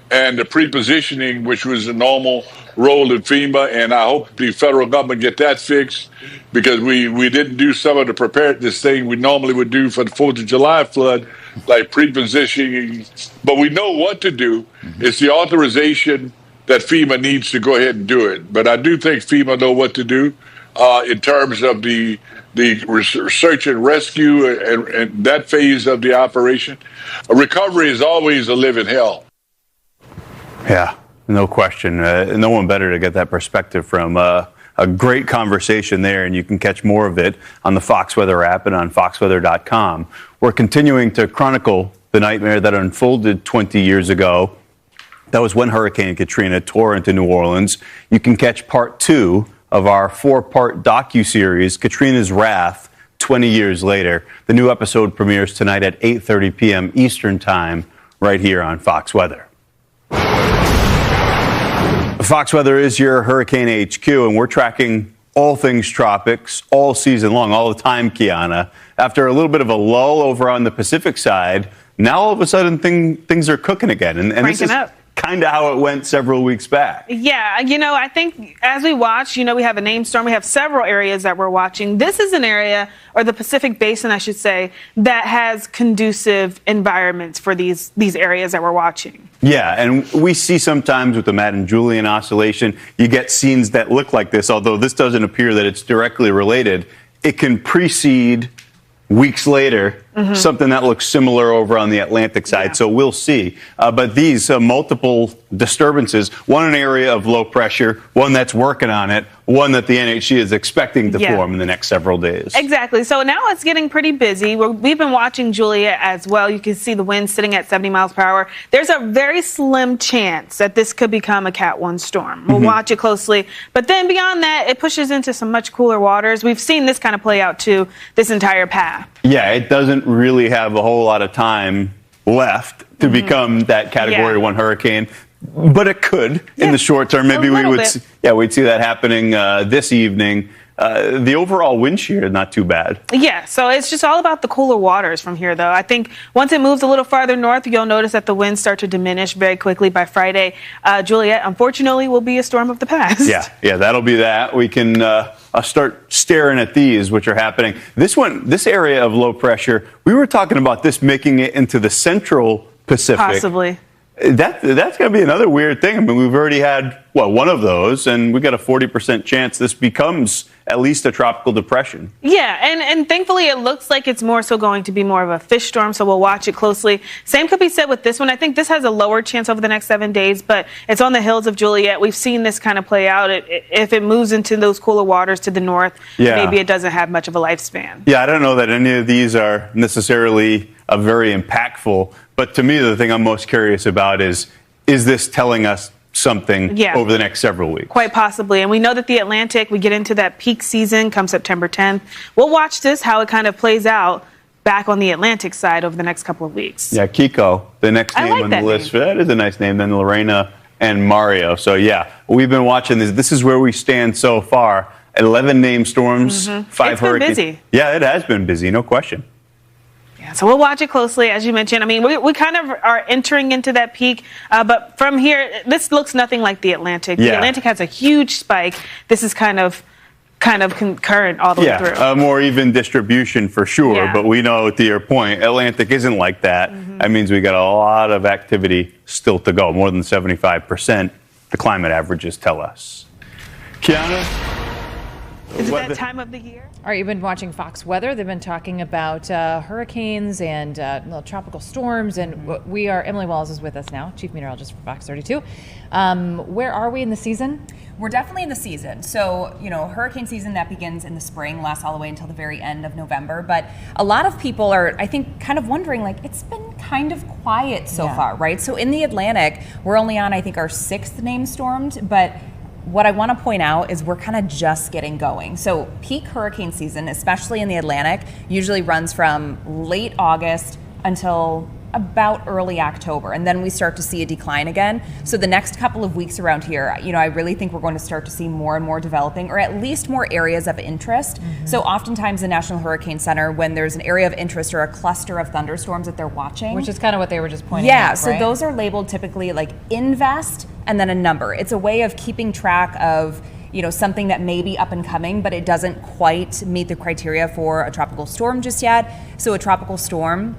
and the prepositioning, which was a normal role in FEMA, and I hope the federal government get that fixed, because we didn't do some of the preparedness thing we normally would do for the 4th of July flood, like prepositioning. But we know what to do. It's the authorization that FEMA needs to go ahead and do it. But I do think FEMA know what to do in terms of the search and rescue and that phase of the operation. A recovery is always a living hell. Yeah, no question. No one better to get that perspective from. A great conversation there, and you can catch more of it on the Fox Weather app and on foxweather.com. We're continuing to chronicle the nightmare that unfolded 20 years ago. That was when Hurricane Katrina tore into New Orleans. You can catch part 2 of our 4-part docuseries, Katrina's Wrath, 20 years later. The new episode premieres tonight at 8:30 p.m. Eastern Time, right here on Fox Weather. Fox Weather is your hurricane HQ, and we're tracking all things tropics all season long, all the time, Kiana. After a little bit of a lull over on the Pacific side, now all of a sudden things are cooking again. And this is kind of how it went several weeks back. Yeah, I think as we watch, we have a named storm. We have several areas that we're watching. This is an area, or the Pacific Basin, I should say, that has conducive environments for these areas that we're watching. Yeah, and we see sometimes with the Madden-Julian oscillation, you get scenes that look like this, although this doesn't appear that it's directly related. It can precede weeks later something that looks similar over on the Atlantic side. So we'll see. But these multiple disturbances, one an area of low pressure, one that's working on it, one that the NHC is expecting to form in the next several days. Exactly. So now it's getting pretty busy. We've been watching Joliet as well. You can see the wind sitting at 70 miles per hour. There's a very slim chance that this could become a Cat 1 storm. We'll watch it closely. But then beyond that, it pushes into some much cooler waters. We've seen this kind of play out too, this entire path. Yeah, it doesn't really have a whole lot of time left to become that Category 1 hurricane, but it could in the short term. Maybe we'd see that happening this evening. The overall wind shear, not too bad. Yeah, so it's just all about the cooler waters from here, though. I think once it moves a little farther north, you'll notice that the winds start to diminish very quickly by Friday. Joliet, unfortunately, will be a storm of the past. Yeah, that'll be that. We can start staring at these, which are happening. This area of low pressure, we were talking about this making it into the central Pacific. Possibly. That's going to be another weird thing. I mean, we've already had, one of those, and we got a 40% chance this becomes at least a tropical depression. Yeah, and thankfully it looks like it's more so going to be more of a fish storm, so we'll watch it closely. Same could be said with this one. I think this has a lower chance over the next 7 days, but it's on the hills of Joliet. We've seen this kind of play out. If it moves into those cooler waters to the north, maybe it doesn't have much of a lifespan. Yeah, I don't know that any of these are necessarily very impactful, but to me the thing I'm most curious about is this telling us something over the next several weeks? Quite possibly. And we know that the Atlantic, we get into that peak season come September 10th. We'll watch this, how it kind of plays out back on the Atlantic side over the next couple of weeks. Yeah, Kiko, the next name on the list. That is a nice name. Then Lorena and Mario. So, we've been watching this. This is where we stand so far. 11 named storms, 5 hurricanes. It's been busy. Yeah, it has been busy, no question. Yeah, So we'll watch it closely, as you mentioned. I mean, we kind of are entering into that peak, but from here, this looks nothing like the Atlantic. The Atlantic has a huge spike. This is kind of concurrent all the way through. A more even distribution for sure, but we know, to your point, Atlantic isn't like that. That means we got a lot of activity still to go, more than 75%, the climate averages tell us. Kiana? Is it that time of the year? All right, you've been watching Fox Weather. They've been talking about hurricanes and tropical storms, and Emily Walls is with us now, Chief Meteorologist for Fox 32. Where are we in the season? We're definitely in the season. So, hurricane season that begins in the spring, lasts all the way until the very end of November. But a lot of people are, I think, kind of wondering, it's been kind of quiet so far, right? So in the Atlantic, we're only on, I think, our 6th named storms, but what I want to point out is we're kind of just getting going. So peak hurricane season, especially in the Atlantic, usually runs from late August until about early October, and then we start to see a decline again. So the next couple of weeks around here, I really think we're going to start to see more and more developing, or at least more areas of interest. So oftentimes the National Hurricane Center, when there's an area of interest or a cluster of thunderstorms that they're watching, which is kind of what they were just pointing out. Yeah, so those are labeled typically like invest and then a number. It's a way of keeping track of something that may be up and coming, but it doesn't quite meet the criteria for a tropical storm just yet. So a tropical storm,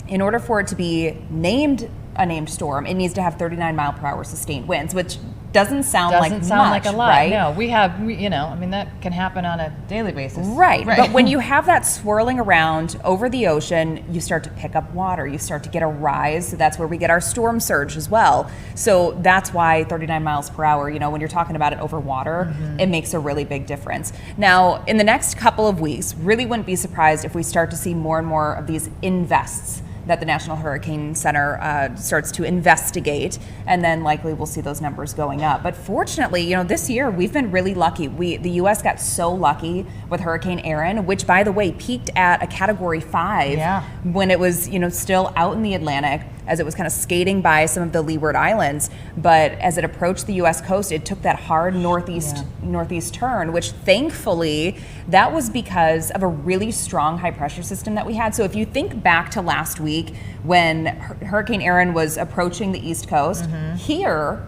in order for it to be named a named storm, it needs to have 39-mile-per-hour sustained winds, which doesn't sound like much, like a lot. right? No, we have, that can happen on a daily basis. Right. But when you have that swirling around over the ocean, you start to pick up water. You start to get a rise. So that's where we get our storm surge as well. So that's why 39 miles per hour, when you're talking about it over water, it makes a really big difference. Now, in the next couple of weeks, really wouldn't be surprised if we start to see more and more of these invests that the National Hurricane Center starts to investigate, and then likely we'll see those numbers going up. But fortunately, this year we've been really lucky. The U.S. got so lucky with Hurricane Erin, which, by the way, peaked at a Category 5 when it was, still out in the Atlantic, as it was kind of skating by some of the leeward islands. But as it approached the U.S. coast, it took that hard northeast turn, which thankfully that was because of a really strong high pressure system that we had. So if you think back to last week when Hurricane Erin was approaching the East Coast, here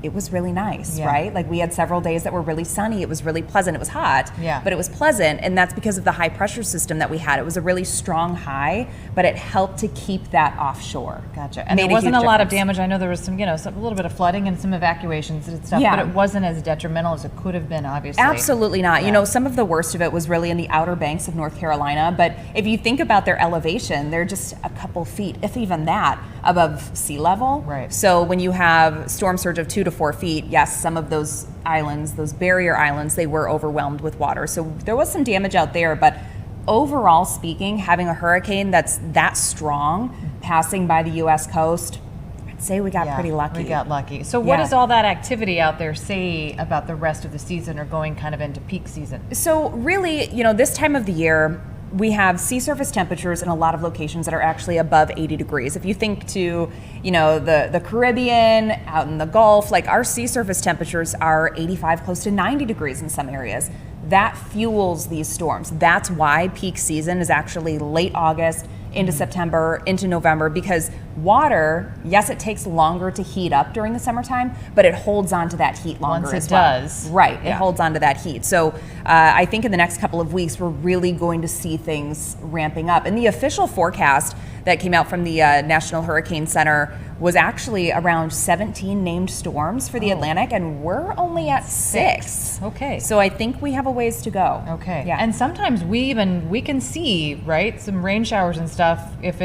it was really nice, right? Like we had several days that were really sunny. It was really pleasant. It was hot, but it was pleasant. And that's because of the high pressure system that we had. It was a really strong high, but it helped to keep that offshore. Gotcha. And there wasn't a lot of damage. I know there was some, a little bit of flooding and some evacuations and stuff, but it wasn't as detrimental as it could have been, obviously. Absolutely not. Some of the worst of it was really in the outer banks of North Carolina. But if you think about their elevation, they're just a couple feet, if even that, above sea level. Right. So when you have storm surge of 2 to 4 feet, yes, some of those islands, those barrier islands, they were overwhelmed with water. So there was some damage out there, but overall speaking, having a hurricane that's that strong passing by the U.S. coast, I'd say we got pretty lucky. We got lucky. So what does all that activity out there say about the rest of the season, or going kind of into peak season? So really, this time of the year, we have sea surface temperatures in a lot of locations that are actually above 80 degrees. If you think to, the Caribbean, out in the Gulf, like our sea surface temperatures are 85, close to 90 degrees in some areas. That fuels these storms. That's why peak season is actually late August into September, into November, because water, yes, it takes longer to heat up during the summertime, but it holds on to that heat longer Once as it well. does. Right, it holds on to that heat. So I think in the next couple of weeks, we're really going to see things ramping up. And the official forecast that came out from the National Hurricane Center was actually around 17 named storms for the Atlantic, and we're only at 6. Okay. So I think we have a ways to go. Okay. Yeah. And sometimes we can see, right, some rain showers and stuff if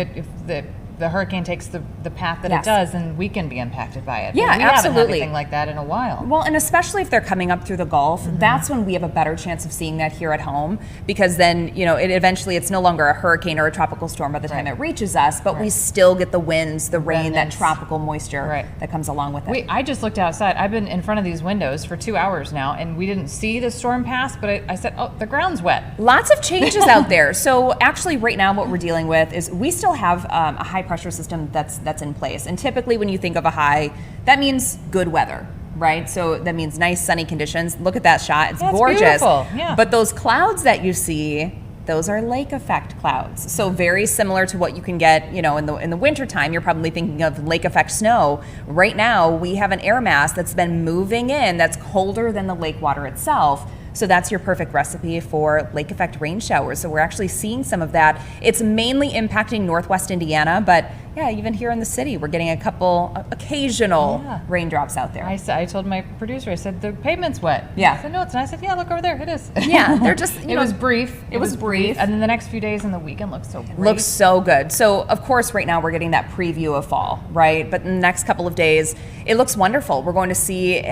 the hurricane takes the path that it does, and we can be impacted by it. Yeah, we haven't had absolutely. anything like that in a while. Well, and especially if they're coming up through the Gulf, that's when we have a better chance of seeing that here at home, because then, it's no longer a hurricane or a tropical storm by the time it reaches us, but we still get the winds, the rain, that tropical moisture that comes along with it. I just looked outside. I've been in front of these windows for 2 hours now, and we didn't see the storm pass, but I said, the ground's wet. Lots of changes out there. So actually right now what we're dealing with is we still have a high pressure system that's in place. And typically when you think of a high, that means good weather, right? So that means nice sunny conditions. Look at that shot. It's gorgeous. Beautiful. Yeah. But those clouds that you see, Those are lake effect clouds. So very similar to what you can get, you know, in the wintertime. You're probably thinking of lake effect snow. Right now, we have an air mass that's been moving in that's colder than the lake water itself. So that's your perfect recipe for lake effect rain showers. So we're actually seeing some of that. It's mainly impacting Northwest Indiana, but yeah, even here in the city, we're getting a couple occasional raindrops out there. I told my producer, I said, the pavement's wet. Yeah. I said, no, it's not. I said, yeah, look over there. It is. Yeah, they're just, it was brief. It was brief. And then the next few days and the weekend looks so great. Looks so good. So, of course, right now we're getting that preview of fall, right? But in the next couple of days, it looks wonderful. We're going to see,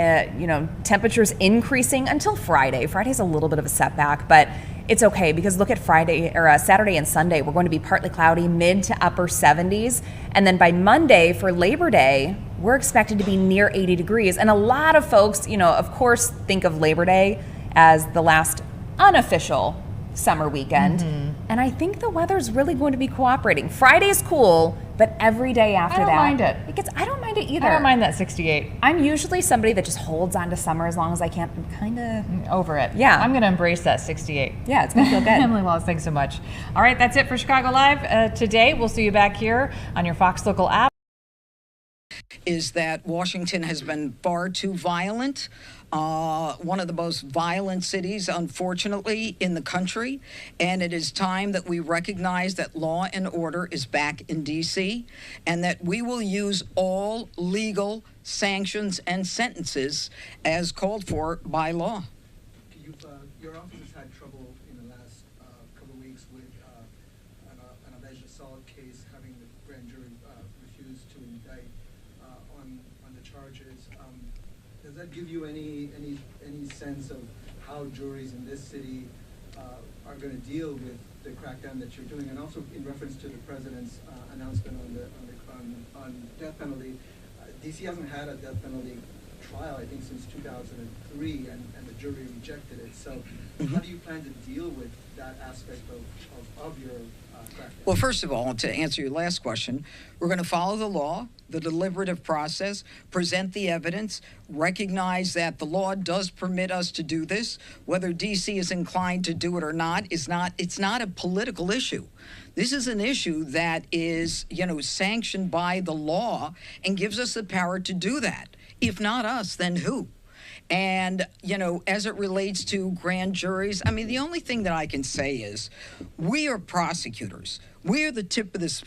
temperatures increasing until Friday. Friday's a little bit of a setback, but it's okay because look at Friday or Saturday and Sunday. We're going to be partly cloudy, mid to upper 70s. And then by Monday for Labor Day, we're expected to be near 80 degrees. And a lot of folks, of course, think of Labor Day as the last unofficial summer weekend. Mm-hmm. And I think the weather's really going to be cooperating. Friday's cool, but every day after that. I don't mind it. I don't mind it either. I don't mind that 68. I'm usually somebody that just holds on to summer as long as I can. I'm kind of over it. Yeah. I'm going to embrace that 68. Yeah, it's going to feel good. Emily Wallace, thanks so much. All right, that's it for Chicago Live today. We'll see you back here on your Fox Local app. Is that Washington has been far too violent. One of the most violent cities, unfortunately, in the country. And it is time that we recognize that law and order is back in D.C. and that we will use all legal sanctions and sentences as called for by law. Your office has had trouble in the last couple of weeks with an alleged assault case, having the grand jury refuse to indict on the charges. Does that give you any sense of how juries in this city are going to deal with the crackdown that you're doing, and also in reference to the president's announcement on death penalty? DC hasn't had a death penalty trial, I think, since 2003, and the jury rejected it. So, how do you plan to deal with that aspect of your crackdown? Well, first of all, to answer your last question, we're going to follow the law, the deliberative process, present the evidence, recognize that the law does permit us to do this. Whether D.C. is inclined to do it or not it's not a political issue. This is an issue that is, sanctioned by the law and gives us the power to do that. If not us, then who? And, as it relates to grand juries, the only thing that I can say is we are prosecutors. We are the tip of the spear.